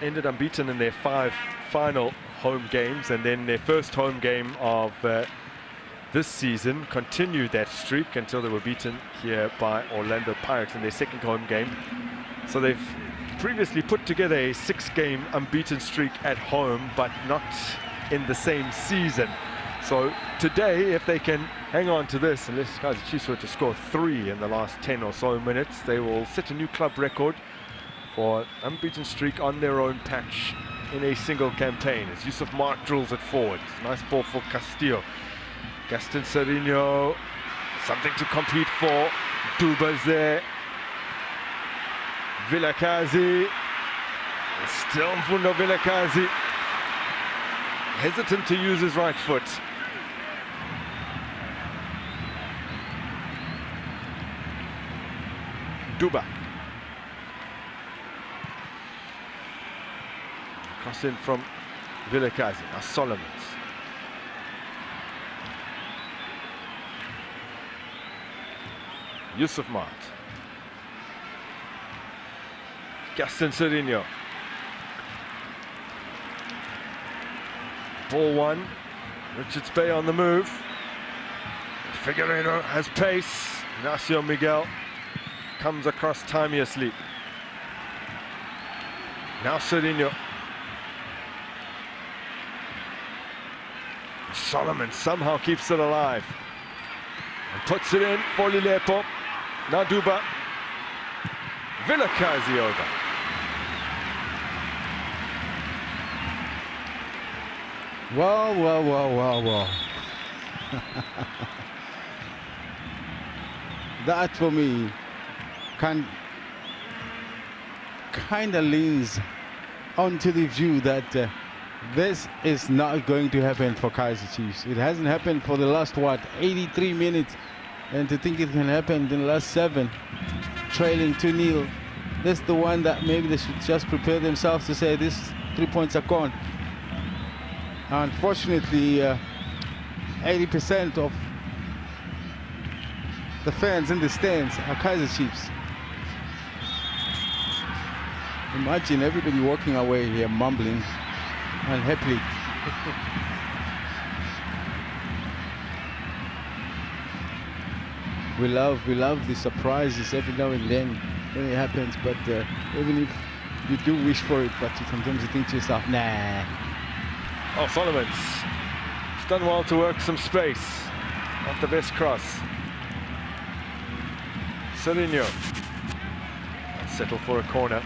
ended unbeaten in their 5 final home games, and then their first home game of this season continued that streak until they were beaten here by Orlando Pirates in their 2nd home game. So they've previously put together a 6-game unbeaten streak at home, but not in the same season. So today, if they can hang on to this, unless Kaizer Chiefs were to score 3 in the last 10 or so minutes, they will set a new club record for unbeaten streak on their own patch in a single campaign. As Yusuf Mark drills it forward. Nice ball for Castillo. Gaston Serino, something to compete for. Duba's there. Vilakazi. Still Mfundo Vilakazi. Hesitant to use his right foot. Duba. Pass in from Vilakazi. Now Solomons. Yusuf Mart. Gaston Serino. Ball one. Richards Bay on the move. Figueiredo has pace. Ignacio Miguel comes across timeously. Now Serino. Solomon somehow keeps it alive and puts it in for Lilepo. Now Duba. Vilakazi over. Wow. That for me kind of leans onto the view that this is not going to happen for Kaizer Chiefs. It hasn't happened for the last, 83 minutes. And to think it can happen in the last 7, trailing 2-0, that's the one that maybe they should just prepare themselves to say these 3 points are gone. Unfortunately, 80% of the fans in the stands are Kaizer Chiefs. Imagine everybody walking away here mumbling unhappily. We love the surprises every now and then when it happens, but even if you do wish for it, but sometimes you think to yourself, nah. Oh, Solomons. He's done well to work some space. Not the best cross. Serino. Settle for a corner.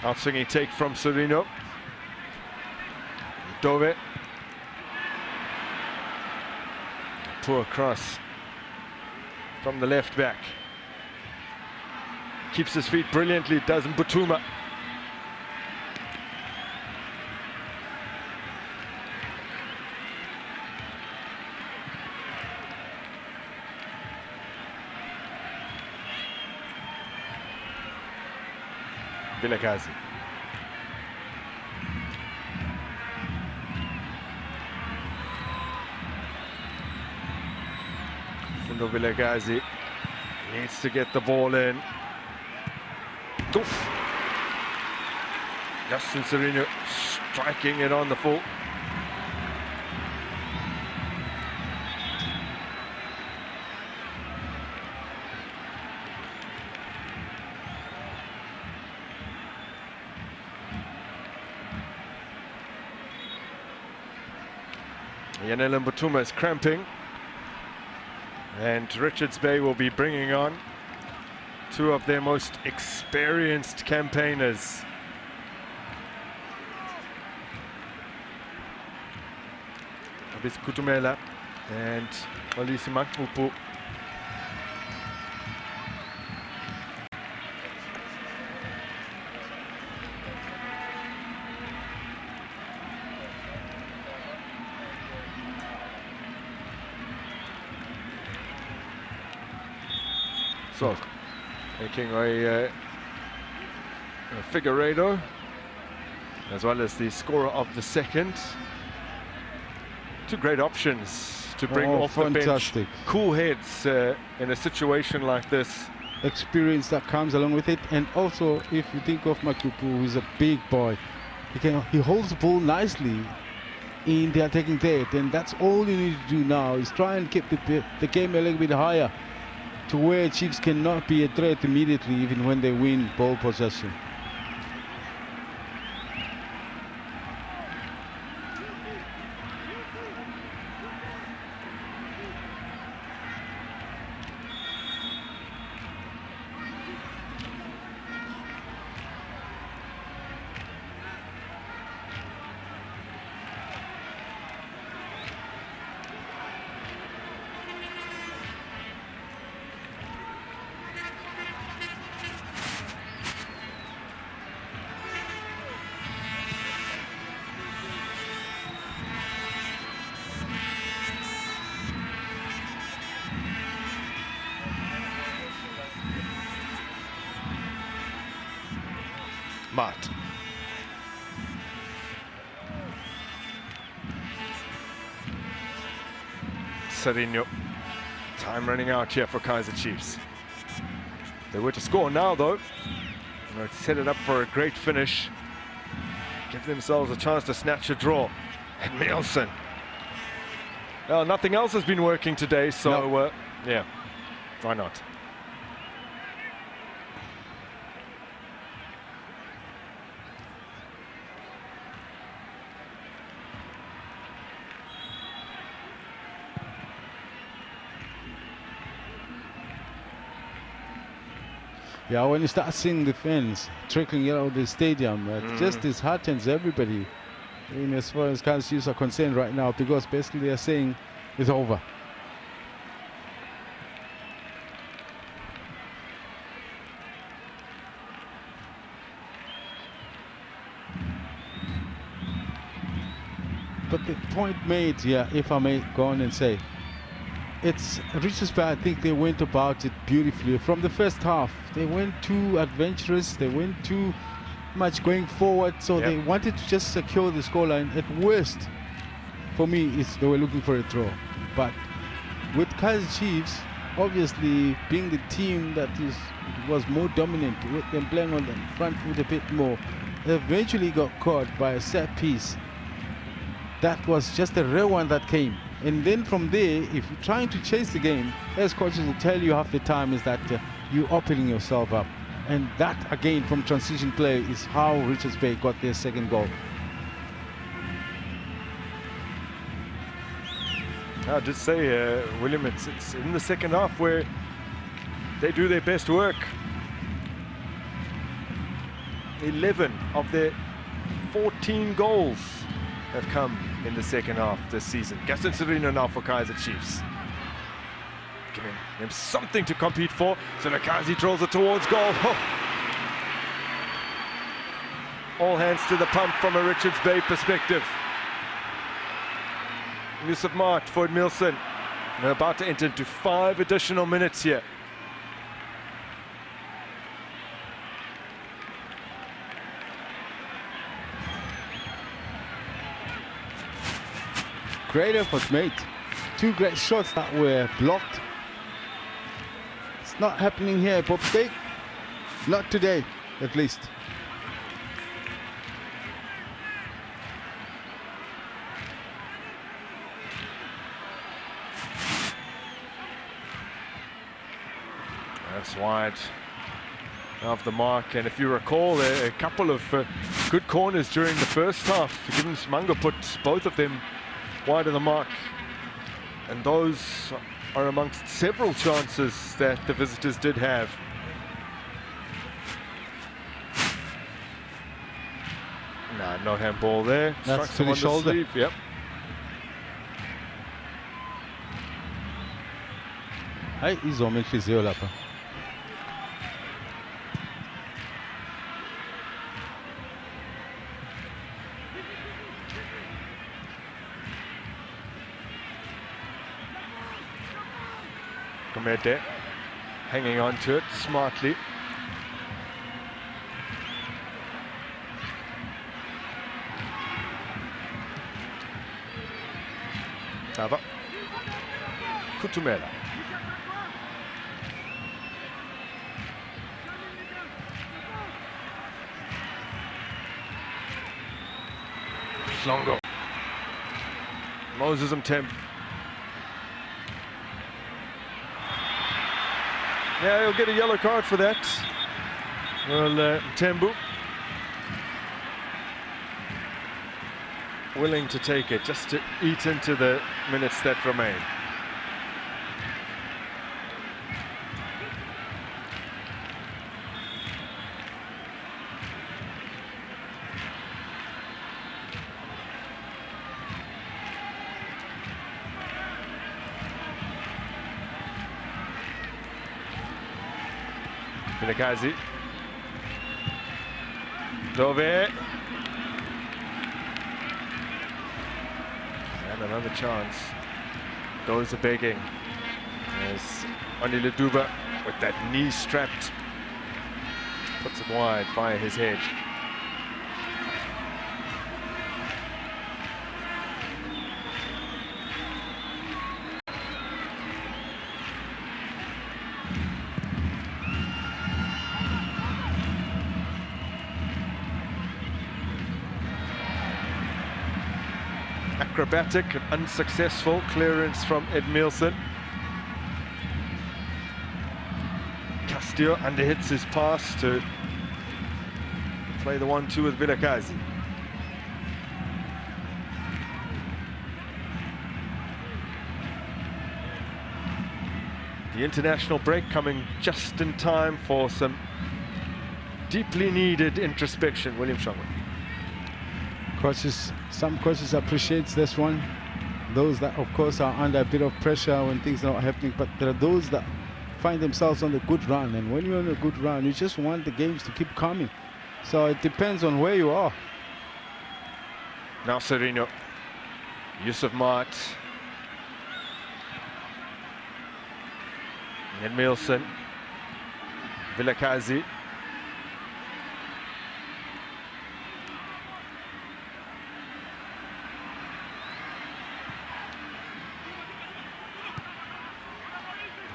Outswinging take from Serino. Dove. Poor cross from the left back. Keeps his feet brilliantly, does Mbutuma. Vilakazi. Fundo Vilakazi needs to get the ball in. Oof. Justin Serino striking it on the full. Yanela Mbutuma is cramping, and Richards Bay will be bringing on 2 of their most experienced campaigners. Abis Kutumela and Olisi Makmupu. So, making a Figueiredo, as well as the scorer of the second. 2 great options to bring off fantastic. the bench. Cool heads in a situation like this. Experience that comes along with it, and also if you think of Makupu, who's a big boy, he holds the ball nicely in the attacking third, and that's all you need to do now is try and keep the game a little bit higher, to where Chiefs cannot be a threat immediately, even when they win ball possession. smart. Serino. Time running out here for Kaizer Chiefs. They were to score now, though. Let's set it up for a great finish. Give themselves a chance to snatch a draw. And Nielsen. Well, nothing else has been working today, so No. yeah, why not? Yeah, when you start seeing the fans trickling out of the stadium, it just disheartens everybody. I mean, as far as Kaizer Chiefs are concerned right now, because basically they are saying it's over. But the point made here, if I may go on and say, it's Richards Bay. I think they went about it beautifully from the first half. They went too adventurous. They went too much going forward. So they wanted to just secure the scoreline. At worst, for me, they were looking for a draw. But with Kaizer Chiefs, obviously being the team that was more dominant, with them playing on the front foot a bit more, they eventually got caught by a set piece. That was just a rare one that came. And then from there, if you're trying to chase the game, as coaches will tell you half the time, is that you're opening yourself up. And that, again, from transition play, is how Richards Bay got their second goal. I did say, William, it's in the second half where they do their best work. 11 of their 14 goals have come in the second half this season. Gaston Serino now for Kaizer Chiefs. Giving them something to compete for. So Nakazi drills it towards goal. Oh. All hands to the pump from a Richards Bay perspective. Yusuf Mart for Nielsen. They're about to enter into 5 additional minutes here. Great effort, mate. 2 great shots that were blocked. It's not happening here, Bob State. Not today, at least. That's wide of the mark, and if you recall, a couple of good corners during the first half. Given Mango put both of them wide of the mark, and those are amongst several chances that the visitors did have. No handball there. That's Strikes to him the on shoulder. sleeve. Yep. Hayi izoma inhliziyo lapha. Gomede hanging on to it smartly. Tava. Kutumela. Longo. Moses Mtem. Yeah, he'll get a yellow card for that. Well, Tembu willing to take it just to eat into the minutes that remain. Pinakazi. Dove. And another chance. Those are begging. There's Oni Leduba with that knee strapped. Puts it wide via his head. acrobatic and unsuccessful clearance from Edmilson. Castillo underhits his pass to play the 1-2 with Vilakazi. The international break coming just in time for some deeply needed introspection. William Shongwe. Some coaches appreciate this one. Those that, of course, are under a bit of pressure when things are not happening, but there are those that find themselves on a good run, and when you're on a good run, you just want the games to keep coming. So it depends on where you are. Now Serino, Yusuf Mart, Edmilson, Vilakazi.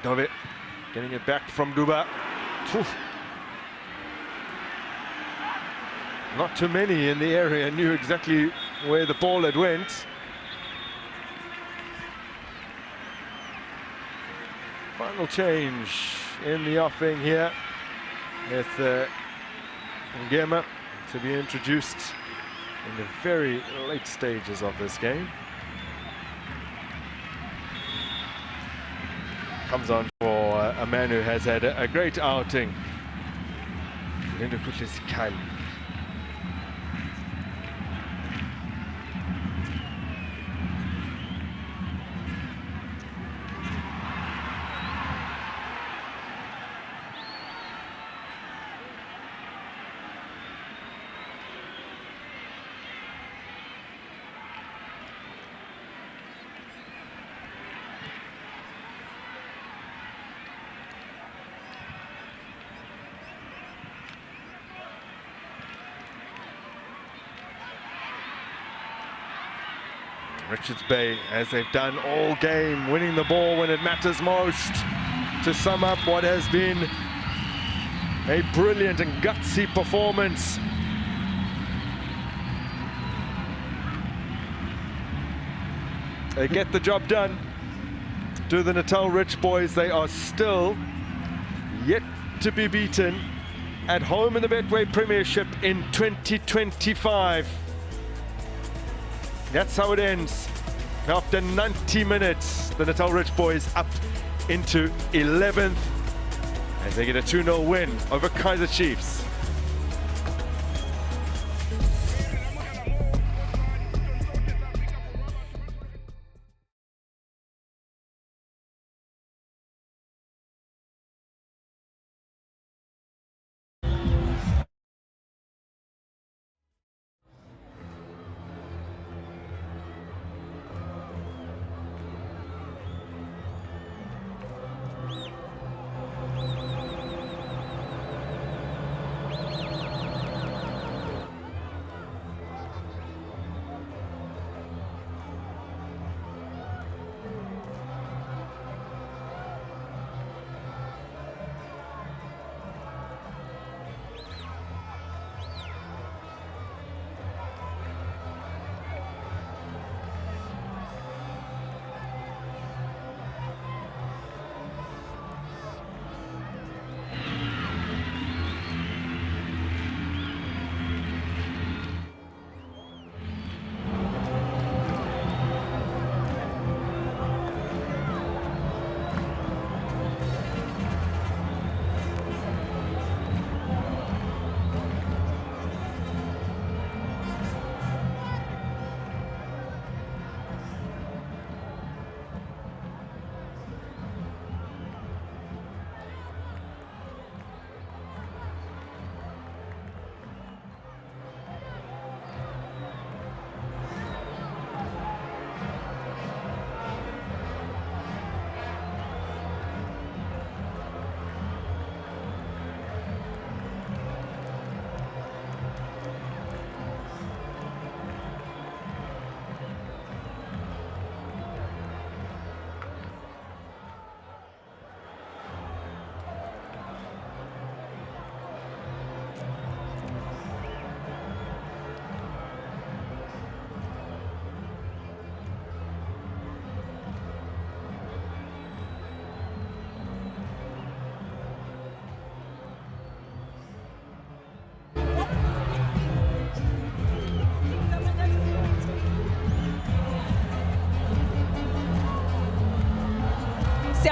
Dove getting it back from Duba. Oof. Not too many in the area knew exactly where the ball had went. Final change in the offing here with Ngema to be introduced in the very late stages of this game. Comes on for a man who has had a great outing. Lindo Kutlisikali. Richards Bay, as they've done all game, winning the ball when it matters most, to sum up what has been a brilliant and gutsy performance. They get the job done. To the Natal Rich boys, they are still yet to be beaten at home in the Betway Premiership in 2025. That's how it ends. After 90 minutes, the Natal Rich boys up into 11th as they get a 2-0 win over Kaizer Chiefs.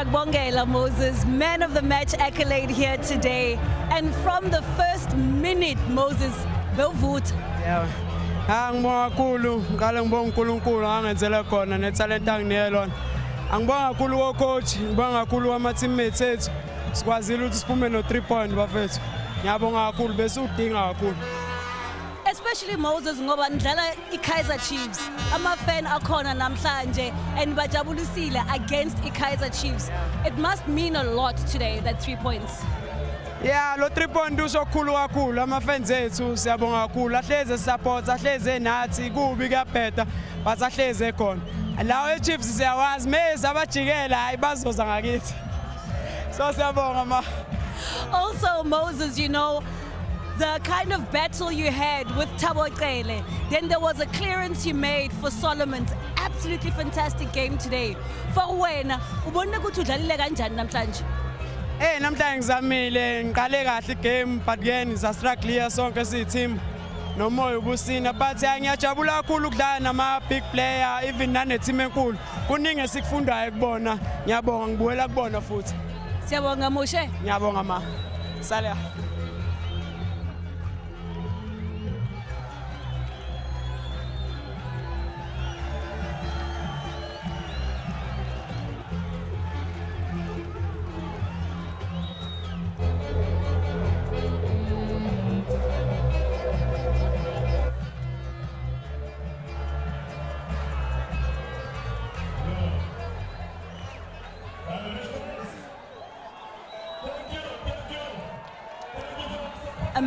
Siyagbongela Moses, man of the match accolade here today. And from the first minute, Moses, Belvoet. Yeah. Ngibonga kakhulu ngale ngibonga uNkulunkulu angenzela khona netalent anginelona. Angibonga kakhulu ko coach, ngibonga kakhulu ama teammates ethu. Sikwazile ukuthi siphume no 3 point bafethu. Ngiyabonga kakhulu bese udinga kakhulu. Especially Moses ngoba ndlala iKaizer Chiefs. Ama-fan akhona namhlanje and bajabulisile against iKaizer Chiefs. It must mean a lot today, that 3 points. Yeah, lo 3 point usho kakhulu kakhulu ama-fans ethu siyabonga kakhulu. Ahleze support, ahleze nathi kubi kuyabheda, but ahleze khona. Lawo eChiefs siyawazi mase abajikela hayi bazoza ngakithi. So siyabonga ma. Also, Moses, you know, the kind of battle you had with Thabo Cele, then there was a clearance you made for Solomon's absolutely fantastic game today. For wena, ubona ukuthi udlalile kanjani namhlanje? Namhlanje ngizamile ngiqale kahle game but again struggle here sonke siyi-team nomoya ubusina but ngiyajabula kakhulu ukudlala nama big player even nane-team enkulu. Kuningi esikufundayo kubona. Ngiyabonga ngibuyela kubona futhi. Siyabonga Moshe. Ngiyabonga ma. Salia. A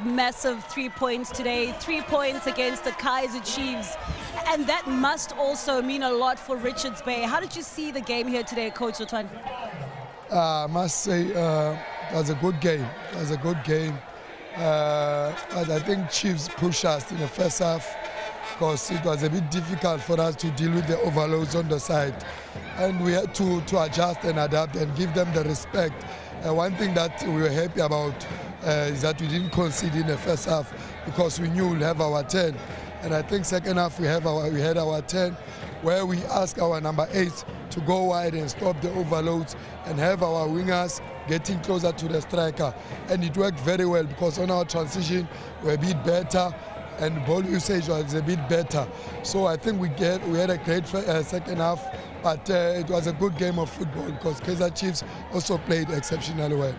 massive 3 points today. 3 points against the Kaizer Chiefs. And that must also mean a lot for Richards Bay. How did you see the game here today, Coach Otwan? I must say it was a good game. It was a good game. But I think Chiefs pushed us in the first half because it was a bit difficult for us to deal with the overloads on the side. And we had to adjust and adapt and give them the respect. One thing that we were happy about is that we didn't concede in the first half because we knew we'll have our 10. And I think second half we had our 10 where we asked our number 8 to go wide and stop the overloads and have our wingers getting closer to the striker. And it worked very well because on our transition we're a bit better and ball usage was a bit better. So I think we had a great second half, but it was a good game of football because Kaizer Chiefs also played exceptionally well.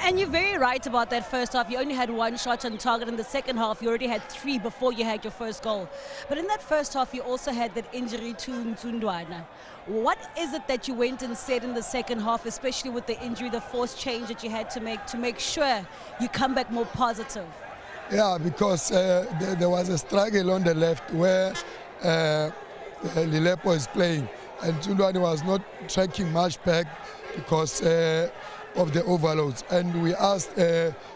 And you're very right about that first half. You only had 1 shot on target. In the second half, you already had 3 before you had your first goal. But in that first half, you also had that injury to Ntsundwana. What is it that you went and said in the second half, especially with the injury, the forced change that you had to make sure you come back more positive? Yeah, because there was a struggle on the left where Lilepo is playing. And Ntsundwana was not tracking much back because of the overloads. And we asked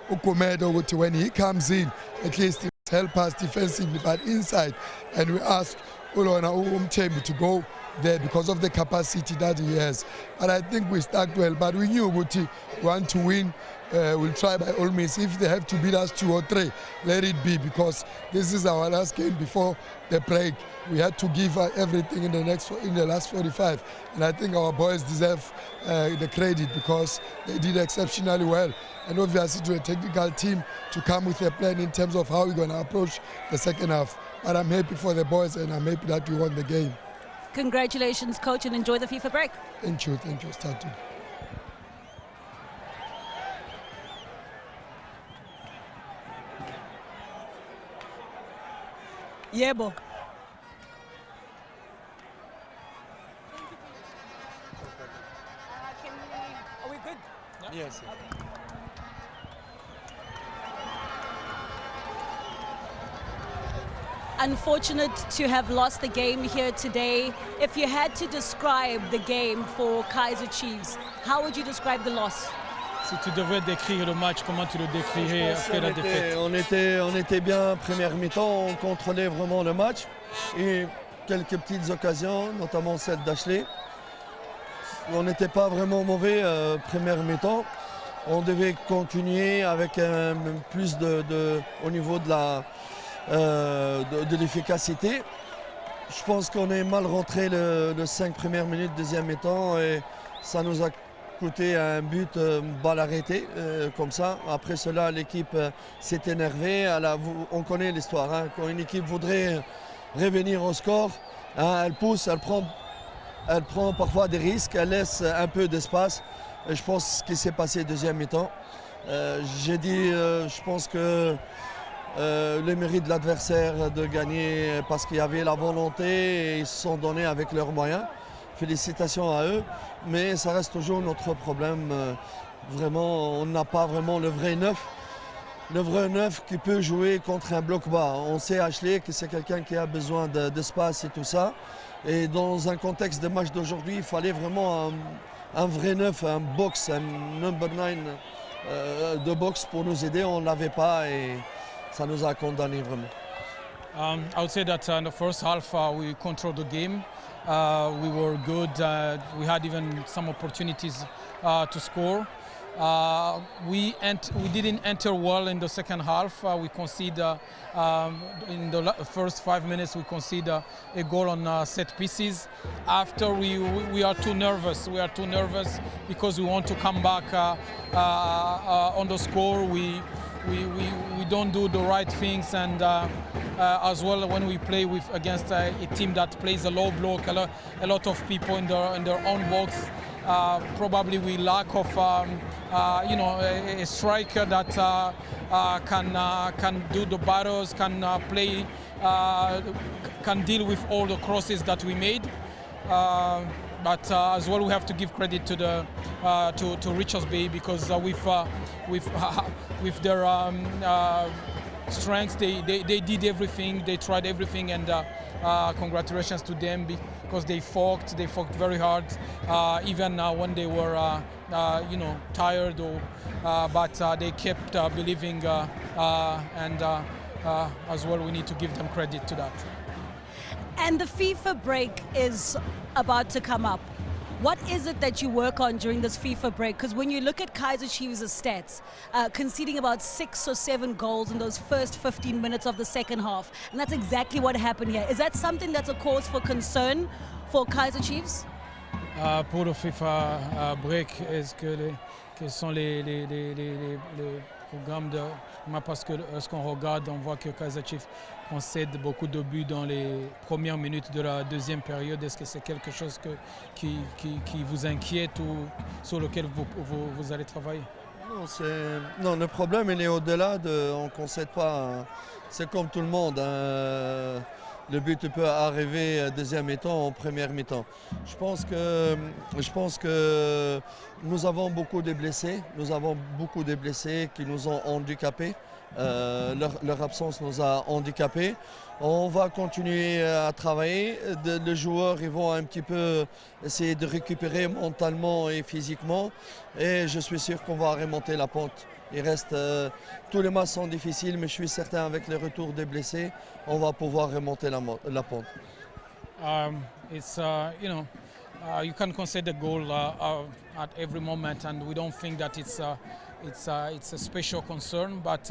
Ukumedo when he comes in, at least he help us defensively, but inside. And we asked Ulona Umtembi to go there because of the capacity that he has. But I think we stuck well, but we knew we want to win. We'll try by all means. If they have to beat us 2 or 3, let it be, because this is our last game before the break. We had to give everything in the last 45, and I think our boys deserve the credit because they did exceptionally well. And obviously to a technical team to come with a plan in terms of how we're going to approach the second half. But I'm happy for the boys and I'm happy that we won the game. Congratulations, coach, and enjoy the FIFA break. Thank you, start to. Yebo. Are we good? Yes. Okay. Unfortunate to have lost the game here today. If you had to describe the game for Kaizer Chiefs, how would you describe the loss? Si tu devrais décrire le match, comment tu le décrirais après la défaite? On était bien première mi-temps, on contrôlait vraiment le match et quelques petites occasions, notamment celle d'Ashley. On n'était pas vraiment mauvais première mi-temps. On devait continuer avec plus au niveau de l'efficacité. Je pense qu'on est mal rentré le 5 premières minutes, deuxième mi-temps, et Ça nous a coûté un but, balle arrêtée, comme ça. Après cela, l'équipe s'est énervée. On connaît l'histoire. Hein. Quand une équipe voudrait revenir au score, hein, elle pousse, elle prend parfois des risques, elle laisse un peu d'espace. Je pense ce qui s'est passé deuxième mi-temps. J'ai dit, je pense que le mérite de l'adversaire de gagner parce qu'il y avait la volonté et ils se sont donnés avec leurs moyens. Félicitations à eux, mais ça reste toujours notre problème. Vraiment, on n'a pas vraiment le vrai neuf. Le vrai neuf qui peut jouer contre un bloc bas. On sait Ashley que c'est quelqu'un qui a besoin d'espace et tout ça. Et dans un contexte de match d'aujourd'hui, il fallait vraiment un vrai neuf, un box, un number 9 de box pour nous aider. On ne l'avait pas et ça nous a condamnés vraiment. I would say that in the first half we controlled the game. We were good. We had even some opportunities to score. We didn't enter well in the second half. We conceded in the first 5 minutes. We conceded a goal on set pieces. After we are too nervous. We are too nervous because we want to come back on the score. We don't do the right things, and as well when we play against a team that plays a low block, a lot of people in their own box. Probably we lack of a striker that can do the battles, can play, can deal with all the crosses that we made. But as well, we have to give credit to to Richards Bay because with their strengths, they did everything, they tried everything, and congratulations to them because they fought very hard, even when they were tired, but they kept believing, and as well, we need to give them credit to that. And the FIFA break is about to come up. What is it that you work on during this FIFA break? Because when you look at Kaizer Chiefs' stats, conceding about 6 or 7 goals in those first 15 minutes of the second half, and that's exactly what happened here. Is that something that's a cause for concern for Kaizer Chiefs? Pour le FIFA break, quels sont les programmes parce que lorsqu'on regarde, on voit que Kaizer Chiefs concède beaucoup de buts dans les premières minutes de la deuxième période. Est-ce que c'est quelque chose qui vous inquiète ou sur lequel vous allez travailler? Non, le problème il est au-delà on ne concède pas. C'est comme tout le monde. Hein. Le but peut arriver deuxième mi-temps en première mi-temps. Je pense que nous avons beaucoup de blessés. Nous avons beaucoup de blessés qui nous ont handicapés. Leur absence nous a handicapés. On va continuer à travailler. Les joueurs ils vont un petit peu essayer de récupérer mentalement et physiquement. Et je suis sûr qu'on va remonter la pente. Il reste, tous les matchs sont difficiles, mais je suis certain avec le retour des blessés, on va pouvoir remonter la pente. It's you can concede a goal at every moment, and we don't think that it's a special concern, but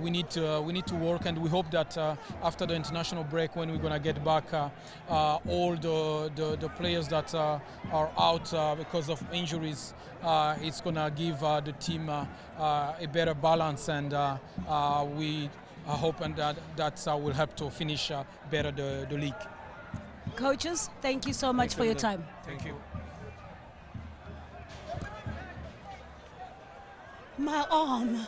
we need to work, and we hope that after the international break, when we're gonna get back, all the players that are out because of injuries, it's gonna give the team a better balance, and we hope and that will help to finish better the league. Coaches, thank you so much for your time. Thank you. My arm.